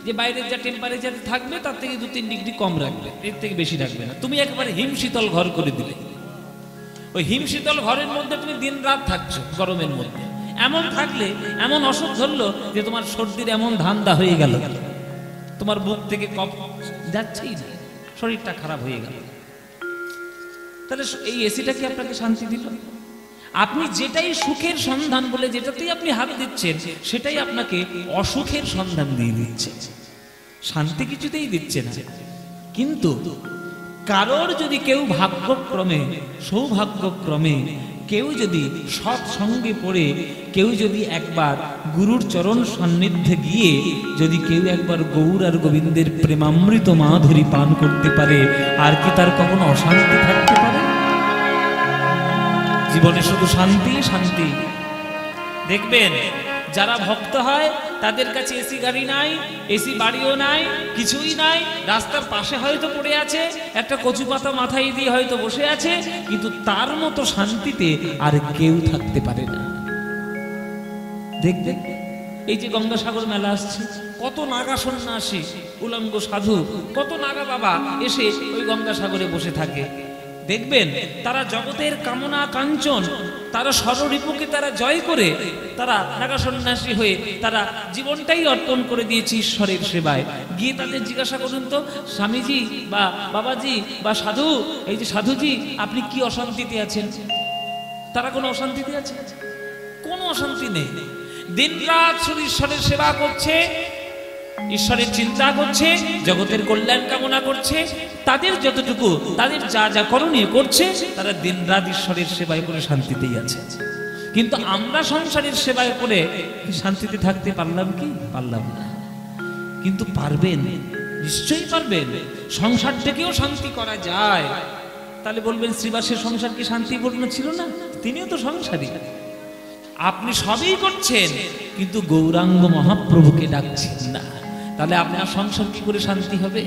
যে বাইরের যা টেম্পারেচার থাকবে তার থেকে 2-3 ডিগ্রি কম রাখবে, এর থেকে বেশি রাখবে না। তুমি একেবারে হিমশীতল ঘর করে দিলে, ওই হিমশীতল ঘরের মধ্যে তুমি দিন রাত থাকছো গরমের মধ্যে। এমন থাকলে এমন অসুখ ধরলো যে তোমার সর্দির এমন ধান্দা হয়ে গেল, তোমার বুক থেকে কফ যাচ্ছেই না, শরীরটা খারাপ হয়ে গেল। তাহলে এই এসিটা কি আপনাকে শান্তি দিল? আপনি যেটাই সুখের সন্ধান বলে যেটাতেই আপনি হাত দিচ্ছেন সেটাই আপনাকে অসুখের সন্ধান দিয়ে দিচ্ছে, শান্তি কিছুতেই দিচ্ছে না। কিন্তু কারোর যদি কেউ ভাগ্যক্রমে সৌভাগ্যক্রমে কেউ যদি সৎসঙ্গে পড়ে কেউ যদি একবার গুরুর চরণ সান্নিধ্যে গিয়ে যদি কেউ একবার গৌর আর গোবিন্দের প্রেমামৃত মাধুরী পান করতে পারে, আর কি তার কখনো অশান্তি থাকতে পারে? জীবনে শুধু শান্তি শান্তি। দেখবেন যারা ভক্ত হয় তাদের কাছে এসি গাড়ি নাই, এসি বাড়িও নাই, কিছুই নাই, রাস্তার পাশে হয়তো পড়ে আছে, একটা কচু পাতা মাথায় দিয়ে হয়তো বসে আছে, কিন্তু তার মতো শান্তিতে আর কেউ থাকতে পারে না। দেখবেন এই যে গঙ্গাসাগর মেলা আসছে, কত নাগা সন্ন্যাসী উলঙ্গ সাধু, কত নাগা বাবা এসে ওই গঙ্গাসাগরে বসে থাকে। দেখবেন তারা জগতের কামনা কাঞ্চন, তারা সর্বরিপুকে তারা জয় করে তারা নাগা সন্ন্যাসী হয়ে তারা জীবনটাই অর্পণ করে দিয়েছে ঈশ্বরের সেবায়। গিয়ে তাদের জিজ্ঞাসা করুন তো, স্বামীজি বা বাবাজি বা সাধু, এই যে সাধুজি আপনি কি অশান্তিতে আছেন? তারা কোনো অশান্তিতে আছে? কোনো অশান্তি নেই। দিনরাত শুধু ঈশ্বরের সেবা করছে, ঈশ্বরের চিন্তা করছে, জগতের কল্যাণ কামনা করছে। তাদের যতটুকু তাদের যা যা করণীয় করছে, তারা দিনরাত ঈশ্বরের সেবায় করে শান্তিতেই আছে। কিন্তু আমরা সংসারের সেবায় করে শান্তিতে থাকতে পারলাম কি? পারলাম না। কিন্তু পারবেন, নিশ্চয়ই পারবেন। সংসার থেকেও শান্তি করা যায়। তাহলে বলবেন শ্রীবাসের সংসার কি শান্তিপূর্ণ ছিল না? তিনিও তো সংসারী। আপনি সবই করছেন কিন্তু গৌরাঙ্গ মহাপ্রভুকে ডাকছেন না, তাহলে আপনার সংসার কি করে শান্তি হবে?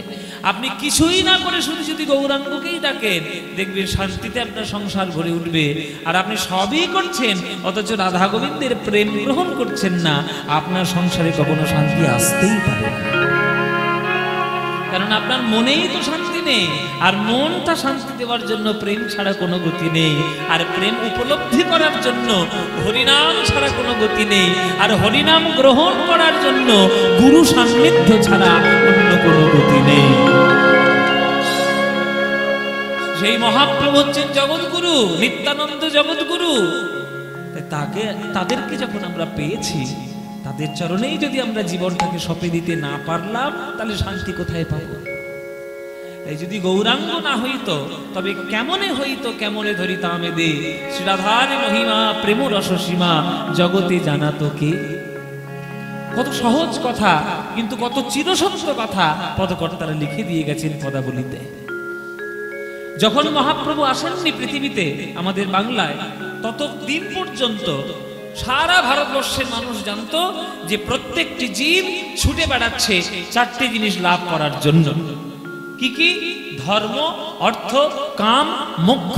আপনি কিছুই না করে শুধু যদি গৌরাঙ্গকেই ডাকেন, দেখবেন শান্তিতে আপনার সংসার ভরে উঠবে। আর আপনি সবই করছেন অথচ রাধা গোবিন্দের প্রেম গ্রহণ করছেন না, আপনার সংসারে কখনো শান্তি আসতেই পারে না। কারণ আপনার মনেই তো শান্তি নেই, আর মনটা শান্তি দেওয়ার জন্য প্রেম ছাড়া কোনো গতি নেই, আর প্রেম উপলব্ধি করার জন্য হরিনাম ছাড়া কোনো গতি নেই, আর হরিনাম গ্রহণ করার জন্য গুরু সান্নিধ্য ছাড়া অন্য কোনো গতি নেই। সেই মহাপ্রভু হচ্ছেন জগৎগুরু, নিত্যানন্দ জগৎগুরু। তাদেরকে যখন আমরা পেয়েছি, তাদের চরণেই যদি আমরা জীবনটাকে সঁপে দিতে না পারলাম, তাহলে শান্তি কোথায় পাবো? এই যদি গৌরাঙ্গ না হইতো, তবে কেমনে হইতো কেমনে ধরিতামে দে, শ্রীরাধার মহিমা প্রেম রসসীমা জগতে জানাতো কে। কত সহজ কথা, কিন্তু কত চিরসত্য কথা পদকর্তারা লিখে দিয়ে গেছেন পদাবলিতে। যখন মহাপ্রভু আসেননি পৃথিবীতে আমাদের বাংলায়, ততদিন পর্যন্ত সারা ভারতবর্ষের মানুষ জানতো যে প্রত্যেকটি জীব ছুটে বেড়াচ্ছে চারটি জিনিস লাভ করার জন্য। কি কি? ধর্ম, অর্থ, কাম, মোক্ষ।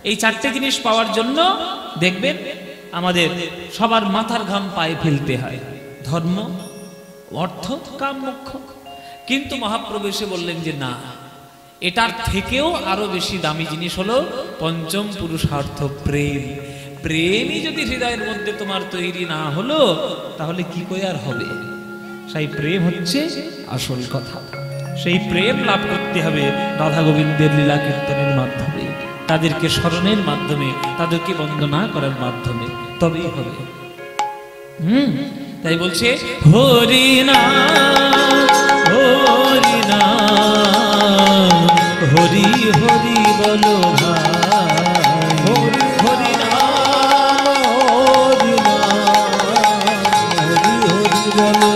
এই চারটি জিনিস পাওয়ার জন্য দেখবেন আমাদের সবার মাথার ঘাম পায়ে ফেলতে হয়। ধর্ম, অর্থ, কাম, মোক্ষ। কিন্তু মহাপ্রভু এসে বললেন যে না, এটার থেকেও আরো বেশি দামি জিনিস হলো পঞ্চম পুরুষার্থ প্রেম। প্রেমই যদি হৃদয়ের মধ্যে তোমার তৈরি না হলো, তাহলে কি করে আর হবে? সেই প্রেম হচ্ছে আসল কথা। সেই প্রেম লাভ করতে হবে রাধা গোবিন্দের লীলা কীর্তনের মাধ্যমে, তাদেরকে স্মরণের মাধ্যমে, তাদেরকে বন্দনা করার মাধ্যমে, তবেই হবে। তাই বলছে হরি নাম হরি নাম হরি হরি বলো ভাই, হরি নাম হরি নাম হরি হরি বলো,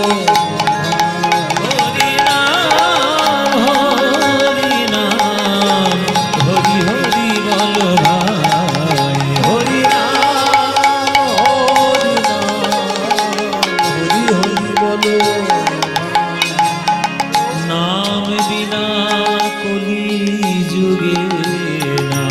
হরি নাম হরি নাম হরি হরি বলো ভাই, হরি নাম হরি নাম হরি হরি বলো। নাম বিনা কলি যুগে না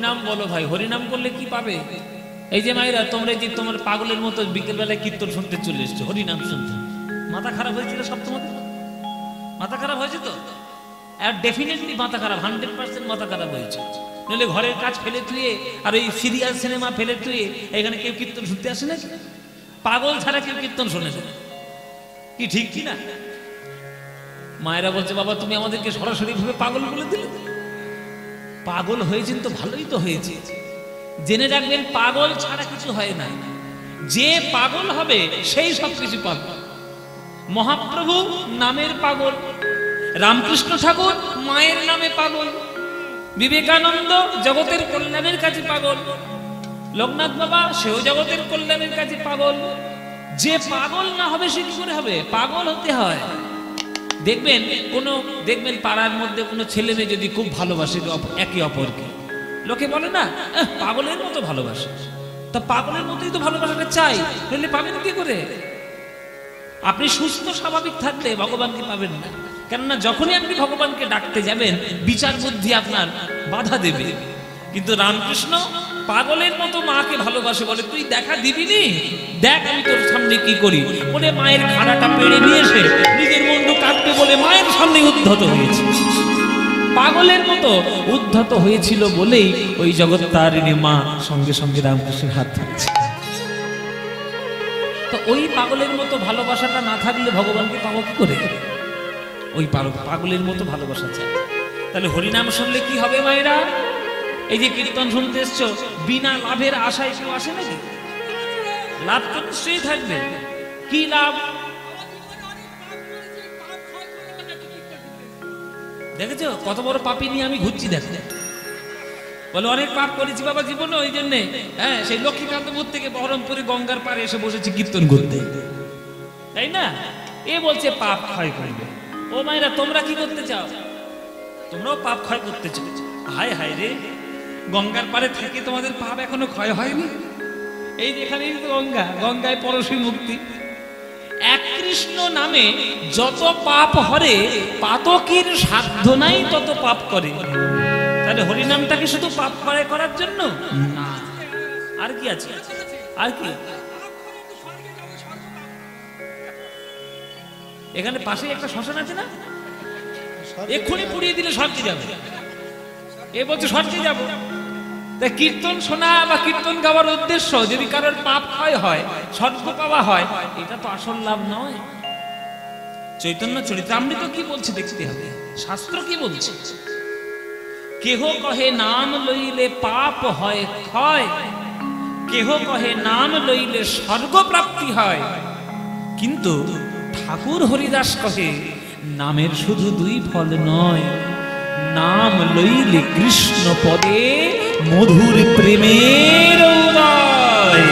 হরিনাম বলো ভাই, হরিনাম করলে কি পাবে? এই যে মায়েরা, তোমরা যে তোমার পাগলের মতো বিকেলবেলায় কীর্তন শুনতে চলে এসছো, হরিনাম শুনতে, মাথা খারাপ হয়েছিল সব? তোমাদের মাথা খারাপ হয়েছে তো? আর ডেফিনেটলি মাথা খারাপ, 100% মাথা খারাপ হয়েছে। নইলে ঘরের কাজ ফেলে তুই আর ওই সিরিয়াল সিনেমা ফেলে তুই এখানে কেউ কীর্তন শুনতে আসে না? পাগল ছাড়া কেউ কীর্তন শোনে না, কি ঠিক কি না? মায়েরা বলছে, বাবা তুমি আমাদেরকে সরাসরি ভাবে পাগল বলে দিলে। পাগল হয়েছেন তো ভালোই তো হয়েছে। জেনে রাখবেন, পাগল ছাড়া কিছু হয় না। যে পাগল হবে সেই সব কিছু পাবে। মহাপ্রভু নামের পাগল, রামকৃষ্ণ ঠাকুর মায়ের নামে পাগল, বিবেকানন্দ জগতের কল্যাণের কাছে পাগল, লোকনাথ বাবা সেও জগতের কল্যাণের কাছে পাগল। যে পাগল না হবে সে কি করে হবে? পাগল হতে হয়। দেখবেন পাড়ার মধ্যে কোনো ছেলে মেয়ে যদি খুব ভালোবাসে একে অপরকে, লোকে বলে না পাগলের মতো ভালোবাসে। তা পাগলের মতোই তো ভালোবাসাটা চাই, নইলে পাবেন কি করে? আপনি সুস্থ স্বাভাবিক থাকলে ভগবানকে পাবেন না। কেননা যখনই আপনি ভগবানকে ডাকতে যাবেন, বিচার বুদ্ধি আপনার বাধা দেবে। কিন্তু রামকৃষ্ণ পাগলের মতো মাকে ভালোবাসে, বলে তুই দেখা দিবি নি, দেখ আমি তোর সামনে কি করি। বলে মায়ের খাড়াটা পেড়ে নিয়ে এসে নিজের মুন্ডু কাটবে বলে মায়ের সামনে উদ্ধত হয়েছে। পাগলের মতো উদ্ধত হয়েছিল বলেই ওই জগত্তারিণী মা সঙ্গে সঙ্গে রামকৃষ্ণের হাত ধরেছে। তো ওই পাগলের মতো ভালোবাসাটা না থাকলে ভগবানকে পাবো কি করে? ওই পাগলের মতো ভালোবাসা চাই। তাহলে হরিনাম শুনলে কি হবে মায়েরা? এই যে কীর্তন শুনতে এসছো, বিনা লাভের আশায় কেউ আসে নাকি? লাভ তো নিশ্চয়ই থাকবে। কি লাভ? দেখেছো কত বড় পাপী নিয়ে আমি ঘুরছি। দেখো বলে অনেক পাপ করেছি বাবা জীবনে, ওই জন্যে সেই লক্ষ্মীকান্তপুর থেকে বহরমপুরে গঙ্গার পাড়ে এসে বসেছি কীর্তন করতে, তাই না? এ বলছে পাপ ক্ষয় করবে। ও মায়েরা, তোমরা কি করতে চাও? তোমরাও পাপ ক্ষয় করতে চাও। হায় হায় রে, গঙ্গার পাড়ে থেকে তোমাদের পাপ এখনো ক্ষয় হয়নি? এই যেখানেই তো গঙ্গা, গঙ্গায় পরশী মুক্তি। এক কৃষ্ণ নামে যত পাপ হরে, পাতকীর সাধ্য নাই তত পাপ করে। তাহলে হরিনামটাকে শুধু পাপ ক্ষয় করার জন্য না, আর কি আছে? আর কি? এখানে পাশে একটা শ্মশান আছে না, এক্ষুনি পুড়িয়ে দিলে স্বর্গে যাবে। এ বলছে স্বর্গে যাবো। তাই কীর্তন শোনা বা কীর্তন গাওয়ার উদ্দেশ্য যদি কারোর পাপ ক্ষয় হয়, স্বর্গ পাওয়া হয়, এটা তো আসল লাভ নয়। চৈতন্য চরিতামৃত কি বলছে দেখতে হবে, শাস্ত্র কি বলছে। কেহ কহে নাম লইলে পাপ হয় ক্ষয়, কেহ কহে নাম লইলে স্বর্গ প্রাপ্তি হয়। কিন্তু ঠাকুর হরিদাস কহে নামের শুধু দুই ফল নয়, নাম লইলে কৃষ্ণ পদে মধুর প্রেমের উদয়।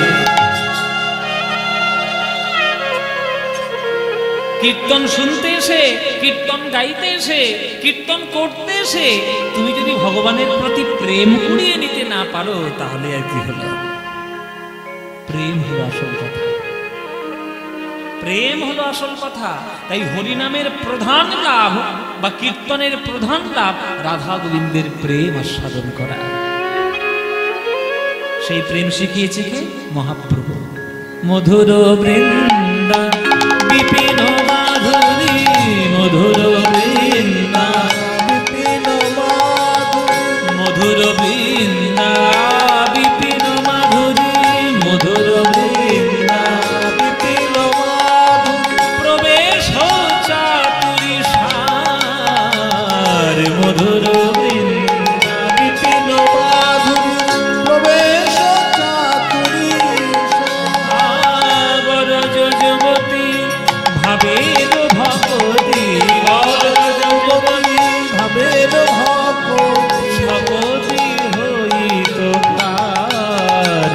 কীর্তন শুনতে এসে, কীর্তন গাইতে এসে, কীর্তন করতে এসে তুমি যদি ভগবানের প্রতি প্রেম কুড়িয়ে নিতে না পারো, তাহলে আর কি হলো? প্রেম হলো আসল কথা, প্রেম হলো আসল কথা। তাই হরিনামের প্রধান লাভ বা কীর্তনের প্রধান লাভ রাধা গোবিন্দের প্রেম আস্বাদন করা। সেই প্রেম শিখিয়েছে কে? মহাপ্রভু। মধুর বৃন্দা বিপিন মাধুরী, মধুর বৃন্দা বিপিন মাধুরী, মধুর বৃন্দা বিপিন মাধুরী, মধুর বৃন্দা বিপিন মাধুরী, প্রবেশ চাতুরী সার, মধুর বৃন্দা বিপিন মাধুরী, প্রবেশ চাতুরী বর যুবতী ভাবের ভগবতী, বর যুবতী ভাবের ভগবতী, সকতি হইত কার,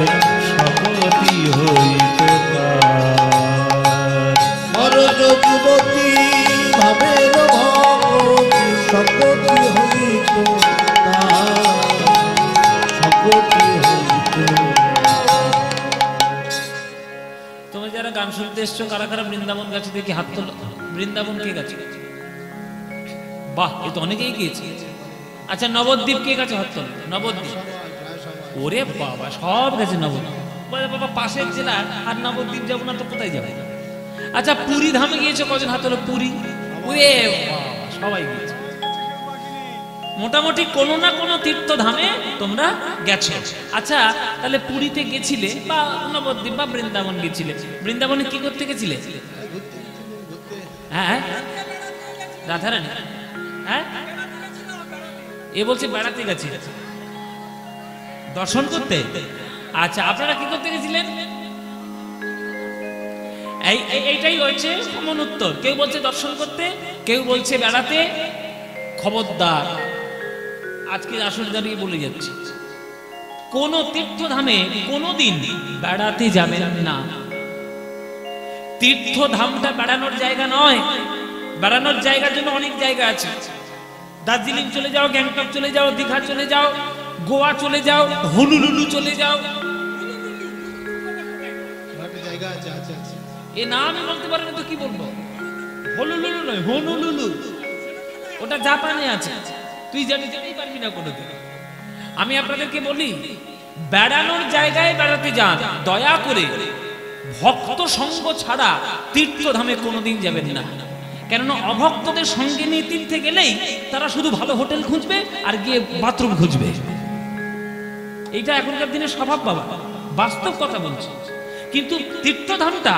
সকতি হইত কার। বরজ যুবতী ভাবের ভগবতী, সকতি হইত তার, সকতি হইত। তোমরা যারা গান শুনতে এসছো, কারা কারা বৃন্দাবন গেছে দেখি হাত তোলো। বৃন্দাবন কে গেছে? বাহ, এ তো অনেকেই গিয়েছে। আচ্ছা, নবদ্বীপ কে গেছে? হাত তোলো। নবদ্বীপ, ওরে বাবা, সব গেছে নবদ্বীপ। বলে বাবা পাশের জেলা, আর নবদ্বীপ যাবো না তো কোথায় যাবে? আচ্ছা পুরী ধামে গিয়েছো কজন? হাত হলো পুরী। ওরে বাবা, সবাই গিয়েছে। মোটামুটি কোনো না কোনো তীর্থ ধামে তোমরা গেছো। আচ্ছা তাহলে পুরীতে গেছিলে বা নবদ্বীপ বা বৃন্দাবন গেছিলে, বৃন্দাবনে কি করতে গেছিলে? হ্যাঁ রাধারানী, হ্যাঁ এ বলছে বেড়াতে গেছি, দর্শন করতে। আচ্ছা আপনারা কি করতে গেছিলেন? এইটাই হচ্ছে কমন উত্তর। কেউ বলছে দর্শন করতে, কেউ বলছে বেড়াতে। খবরদার, আজকে আসলে দাঁড়িয়ে বলে যাচ্ছি, কোন তীর্থধামে কোনোদিন বেড়াতে যাবেন না। তীর্থধামটা বেড়ানোর জায়গা নয়। বেড়ানোর জায়গার জন্য অনেক জায়গা আছে। দার্জিলিং চলে যাও, গ্যাংটক চলে যাও, দীঘা চলে যাও, গোয়া চলে যাও, হনুলুলু চলে যাও। এ নাম আমি বলতে পারি না তো কি বলবো। হনুলুলু নয়, হনুলুলু, ওটা জাপানে আছে। তুই জানিতেই পারবি না কোনোদিন। আমি আপনাদেরকে বলি, বেড়ানোর জায়গায় বেড়াতে যান, দয়া করে ভক্ত সঙ্গ ছাড়া তীর্থধামে কোনোদিন যাবেন না। কেননা অভক্তদের সঙ্গে নিয়ে তীর্থে গেলেই তারা শুধু ভালো হোটেল খুঁজবে আর গিয়ে বাথরুম খুঁজবে। এইটা এখনকার দিনে স্বভাব বাবা, বাস্তব কথা বলছি। কিন্তু তীর্থধামটা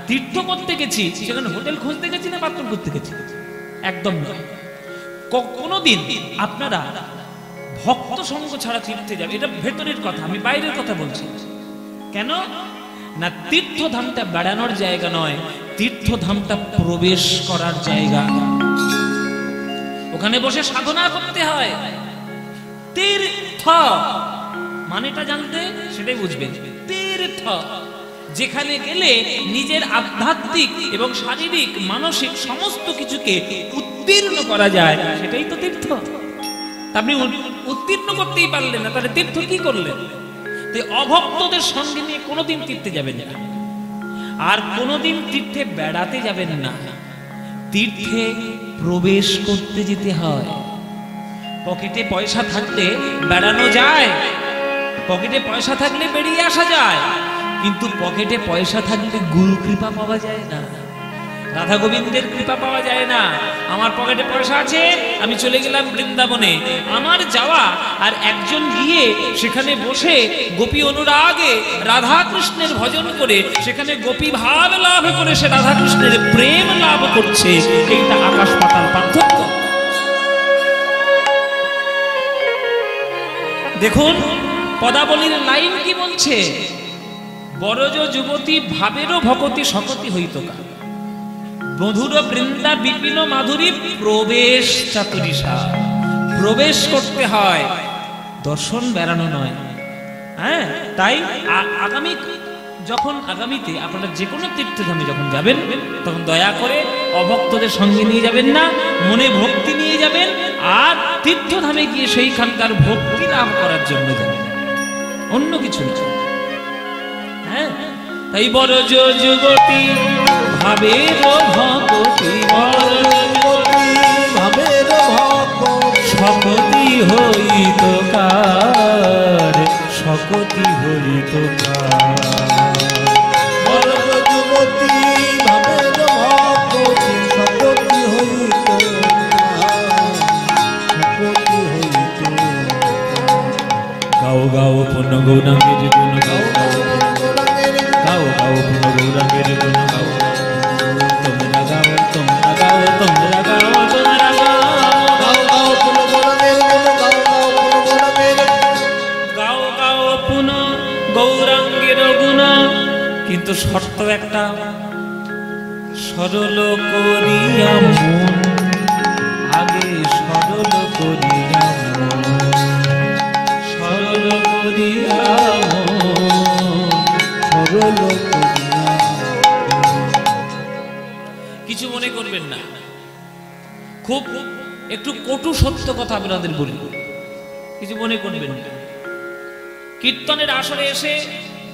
তীর্থ করতে গেছি, সেখানে হোটেল খুঁজতে গেছি না বাথরুম করতে গেছি? একদম নয়। কোনোদিন আপনারা ভক্ত সঙ্গ ছাড়া তীর্থে যাবে, এটা ভেতরের কথা, আমি বাইরের কথা বলছি। কেন না, তীর্থধামটা বেড়ানোর জায়গা নয়, তীর্থধামটা প্রবেশ করার জায়গা। ওখানে বসে সাধনা করতে হয়। তীর্থ মানেটা জানতে, সেটাই বুঝবেন। তীর্থ যেখানে গেলে নিজের আধ্যাত্মিক এবং শারীরিক মানসিক সমস্ত কিছুকে উত্তীর্ণ করা যায়, সেটাই তো তীর্থ। আপনি উত্তীর্ণ করতেই পারলেন না, তাহলে তীর্থ কি করলেন? অভক্তদের সঙ্গে নিয়ে কোনোদিন তীর্থে যাবেন না, আর কোনোদিন তীর্থে বেড়াতে যাবেন না। তীর্থে প্রবেশ করতে যেতে হয়। পকেটে পয়সা থাকলে বেড়ানো যায়, পকেটে পয়সা থাকলে বেরিয়ে আসা যায়, কিন্তু পকেটে পয়সা থাকলে গুরু কৃপা পাওয়া যায় না, রাধা গোবিন্দের কৃপা পাওয়া যায় না। আমার পকেটে পয়সা আছে, আমি চলে গেলাম বৃন্দাবনে, আমার যাওয়া আর একজন গিয়ে সেখানে বসে গোপী অনুরাগে রাধা কৃষ্ণের ভজন করে সেখানে গোপী ভাব লাভ করে সে রাধা কৃষ্ণের প্রেম লাভ করছে, এইটা আকাশ পাতাল পার্থক্য। দেখুন পদাবলীর লাইন কি বলছে, বরজ যুবতী ভাবেরও ভকতি সকতি হইতকা, মধুর বৃন্দা বিপিন মাধুরী প্রবেশ চাতুরিষা। প্রবেশ করতে হয়, দর্শন বেড়ানো নয়। হ্যাঁ, তাই আগামীতে আপনারা যে কোনো তীর্থধামে যখন যাবেন, তখন দয়া করে অভক্তদের সঙ্গে নিয়ে যাবেন না, মনে ভক্তি নিয়ে যাবেন। আর তীর্থধামে গিয়ে সেইখানকার ভক্তি লাভ করার জন্য যাবেন, অন্য কিছু না। হ্যাঁ, তাই বরজ যুবতী ভাবের ভকতি, ভাবের ভকতি সকতি হইতকার, সকতি হইতকার। বরজ যুবতী ভাবের ভকতি সকতি হইতকার, সকতি হইতকার। গাও গাও পুণ্য গৌরাঙ্গের গুণ, গাও গাও গাও গাও পুণ্য গৌরাঙ্গের গুণ, গাও তোমরা গাও, তোমরা গাও, তোমরা গাও, তোমরা গাও, গাও গাও পুণ্য গৌরাঙ্গের গুণ, গাও গাও পুণ্য গৌরাঙ্গের, গাও গাও পুণ্য গৌরাঙ্গের গুণ। কিন্তু শর্ত একটা, সরল করিয়া মন, আগে সরল করিয়া মন, সরল করিয়া মন, সরল করিয়া। কিছু মনে করবেন না, খুব একটু কটু সত্য কথা আপনাদের বলি, কিছু মনে করবেন না। কীর্তনের আসরে এসে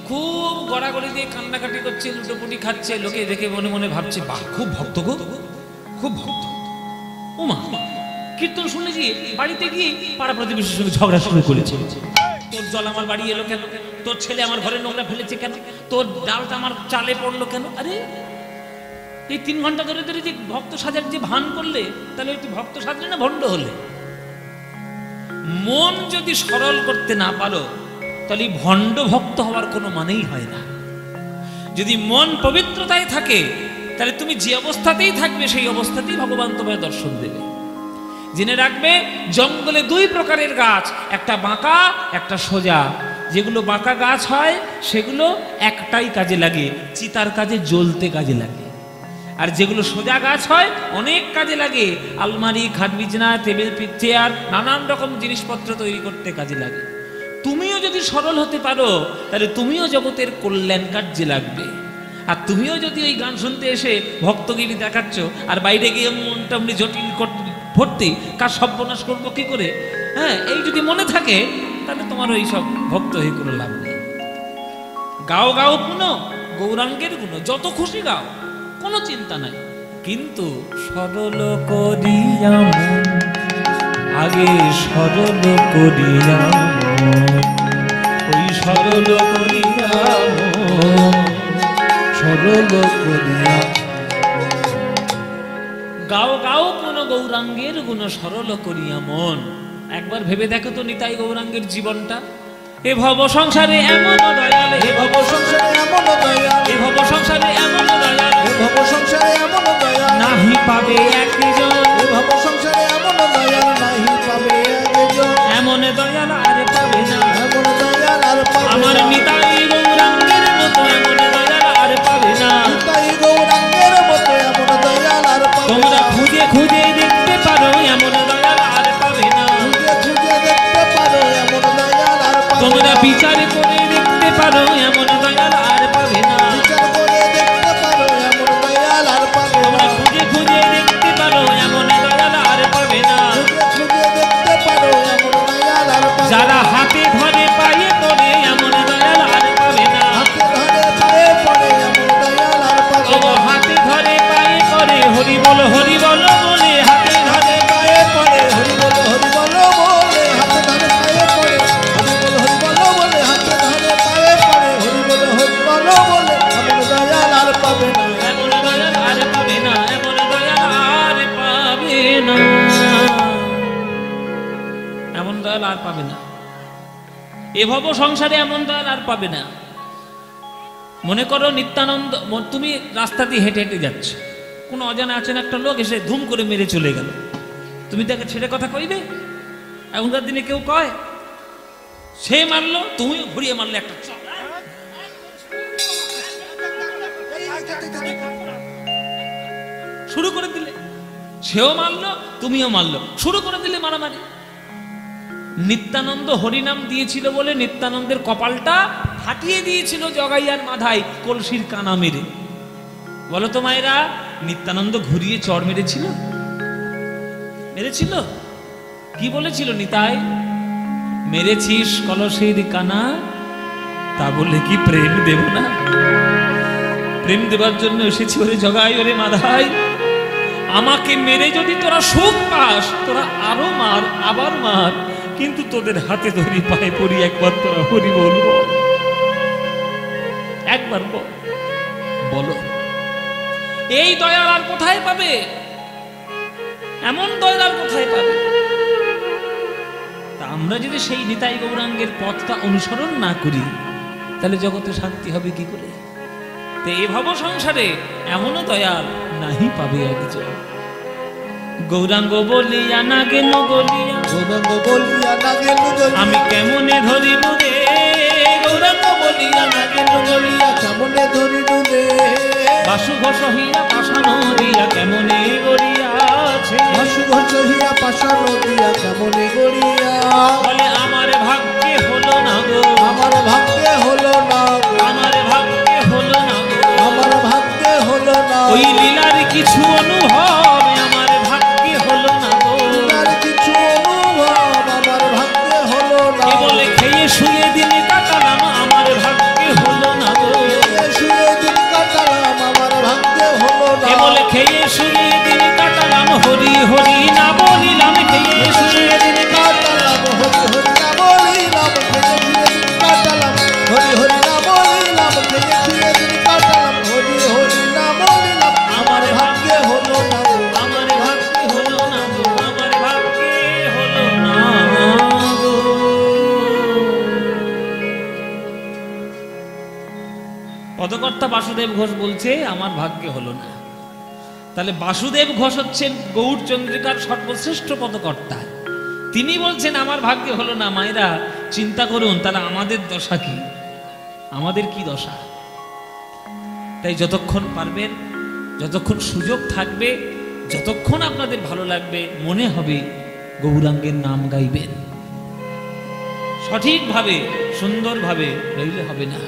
খুব গড়াগড়ি দিয়ে কান্নাকাটি করছে, লুটোপুটি খাচ্ছে, লোকে দেখে মনে মনে ভাবছে, বাহ খুব ভক্ত গো, খুব ভক্ত। ওমা, কীর্তন শুনে গিয়ে বাড়িতে গিয়ে পাড়া প্রতিবেশীর সঙ্গে ঝগড়া শুরু করেছে। তোর জল আমার বাড়ি এলো কেন, তোর ছেলে আমার ঘরে নোংরা ফেলেছে কেন, তোর ডালটা আমার চালে পড়লো কেন। আরে এই 3 ঘন্টা ধরে ধরে যে ভক্ত সাজার যে ভান করলে, তাহলে তুই ভক্ত সাজলে না ভণ্ড হলে? মন যদি সরল করতে না পারো তাহলে ভণ্ড ভক্ত হওয়ার কোনো মানেই হয় না। যদি মন পবিত্রতায় থাকে তাহলে তুমি যে অবস্থাতেই থাকবে সেই অবস্থাতেই ভগবান তোমায় দর্শন দেবে। জেনে রাখবে, জঙ্গলে 2 প্রকারের গাছ, একটা বাঁকা একটা সোজা। যেগুলো বাঁকা গাছ হয় সেগুলো একটাই কাজে লাগে, চিতার কাজে, জ্বলতে কাজে লাগে। আর যেগুলো সোজা গাছ হয় অনেক কাজে লাগে, আলমারি, খাট বিছানা, টেবিল, চেয়ার, নানান রকম জিনিসপত্র তৈরি করতে কাজে লাগে। তুমিও যদি সরল হতে পারো তাহলে তুমিও জগতের কল্যাণ কার্যে লাগবে। আর তুমিও যদি ওই গান শুনতে এসে ভক্তগিরি দেখাচ্ছ আর বাইরে গিয়ে মনটা এমনি জটিল ভর্তি, কার সর্বনাশ করবো কি করে, হ্যাঁ, এই যদি মনে থাকে তাহলে তোমার ওই সব ভক্ত হয়ে কোনো লাভ নেই। গাও গাও পুনো গৌরাঙ্গের গুণ, যত খুশি গাও, কোনো চিন্তা নাই, কিন্তু সরল করিয়া মন, আগে সরল করিয়া মন, ওই সরল করিয়া মন, সরল করিয়া গাও গাও পুনো গৌরাঙ্গের গুণ, সরল করিয়া মন। একবার ভেবে দেখো তো নিতাই গৌরাঙ্গের জীবনটা। এ ভব সংসারে এমন দয়াল, এ ভব সংসারে এমন দয়াল, এ ভব সংসারে এমন দয়াল, এ ভব সংসারে এমন দয়াল নাহি পাবে একজন, এ ভব সংসারে এমন দয়াল নাহি পাবে একজন, এমন দয়াল আর পাবে না, এমন দয়াল আর পাবে আমার না। নিতাই গৌরাঙ্গের মতো এমন দয়াল আর পাবে না। নিতাই গৌরাঙ্গের মতো এমন দয়াল আর পাবে তোমরা না। খুঁজে খুঁজে দেখতে পারো এমন দয়াল আর পাবে না। খুঁজে খুঁজে দেখতে পারো এমন দয়াল আর পাবে তোমরা না। বিচার করে দেখতে পারো এমন দয়াল আর পাবে না। বিচার করে দেখতে পারো এমন দয়াল আর পাবে না। তোমরা খুঁজে খুঁজে দেখতে পারো এমন দয়াল আর পাবে না। খুঁজে খুঁজে দেখতে পারো এমন দয়াল আর পাবে না। যারা হাতে ধরে পায়ে পড়ে এমন দয়াল আর পাবে না। হাতে ধরে পায়ে পড়ে এমন দয়াল আর পাবে ও না। হাতে ধরে পায়ে পড়ে হরি বল বলে, হাতে ধরে পায়ে পড়ে হরি বল বলে, হাতে ধরে পায়ে পড়ে হরি বল বলে, হাতে ধরে পায়ে পড়ে হরি বল বলে, এমন দয়াল আর পাবে না। এমন দয়াল আর পাবে না, এমন দয়াল আর পাবে না, এমন দয়াল আর পাবে না। এ ভব সংসারে এমন দয়াল আর পাবে না। মনে করো নিত্যানন্দ, তুমি রাস্তা দিয়ে হেঁটে হেঁটে যাচ্ছ, কোনো অজানা আছেন একটা লোক এসে ধুম করে মেরে চলে গেল, তুমি তাকে ছেড়ে কথা কইবে? এখনকার দিনে কেউ কয়? সে মারলো, তুমিও ঘুরিয়ে মারলে একটা চড়। শুরু করে দিলে, সেও মারলো তুমিও মারলো, শুরু করে দিলে মারামারি। নিত্যানন্দ হরিনাম দিয়েছিল বলে নিত্যানন্দের কপালটা ফাটিয়ে দিয়েছিল জগাইয়ার মাথায় কলসির কানা মেরে। বলো তো মায়েরা, নিত্যানন্দ ঘুরিয়ে চড় মেরেছিল? মেরেছিল? কি বলেছিল নিতাই? মেরেছিস কলসির কানা, তা বলে কি প্রেম দেব না? প্রেম দেবার জন্য এসেছি ওরে জগাই, ওরে মাধাই। আমাকে মেরে যদি তোরা সুখ পাস, তোরা আরো মার, আবার মার, কিন্তু তোদের হাতে ধরি পায়ে পড়ি, একবার তোরা হরি বলবো, একবার বলো। এই দয়াল আর কোথায় পাবে? এমন দয়াল আর কোথায় পাবে? তা আমরা যদি সেই নিতাই গৌরাঙ্গের পথটা অনুসরণ না করি তাহলে জগতে শান্তি হবে কি করে? তো এই ভব সংসারে এমনও দয়াল নাহি পাবে একজন। গৌরাঙ্গ বলিয়া না গেল গলিয়া, গৌরাঙ্গ বলিয়া না গেল গলিয়া, আমি কেমনে ধরিব রে? গৌরাঙ্গ বলিয়া না গেল গলিয়া, কেমনে ধরিলু রে? বাসু ঘষহিয়া পাষাণ দিয়া কেমনে গড়িয়াছে, বাসু ঘষহিয়া পাষাণ দিয়া কেমনে গড়িয়া, বলে আমার ভাগ্যে হলো না গো, আমার ভাগ্যে হলো না গো, আমার ভাগ্যে হলো না গো, আমার ভাগ্যে হলো না, ওই লীলার কিছু অনুভব আমার ভাগ্যে হলো না গো, তার কিছু অনুভব আমার ভাগ্যে হলো না, বলে খেয়ে শুয়ে দিন কাটালাম আমার ভাগ্যে হলো না গো, শুয়ে দিন কাটালাম আমার ভাগ্যে হলো না, বলে খেয়ে শুয়ে দিন কাটালাম হরি হরি না বলিলাম, খেয়ে শুয়ে দিন কাটালাম হরি হরি না বলিলাম, খেয়ে বাসুদেব ঘোষ বলছে আমার ভাগ্যে হলো না। তাহলে বাসুদেব ঘোষ হচ্ছেন গৌরচন্দ্রিকার সর্বশ্রেষ্ঠ পদকর্তা, তিনি বলছেন আমার ভাগ্যে হলো না। মায়েরা চিন্তা করুন, তাহলে আমাদের দশা কি, আমাদের কি দশা? তাই যতক্ষণ পারবেন, যতক্ষণ সুযোগ থাকবে, যতক্ষণ আপনাদের ভালো লাগবে, মনে হবে গৌরাঙ্গের নাম গাইবেন সঠিকভাবে, সুন্দরভাবে, নইলে হবে না।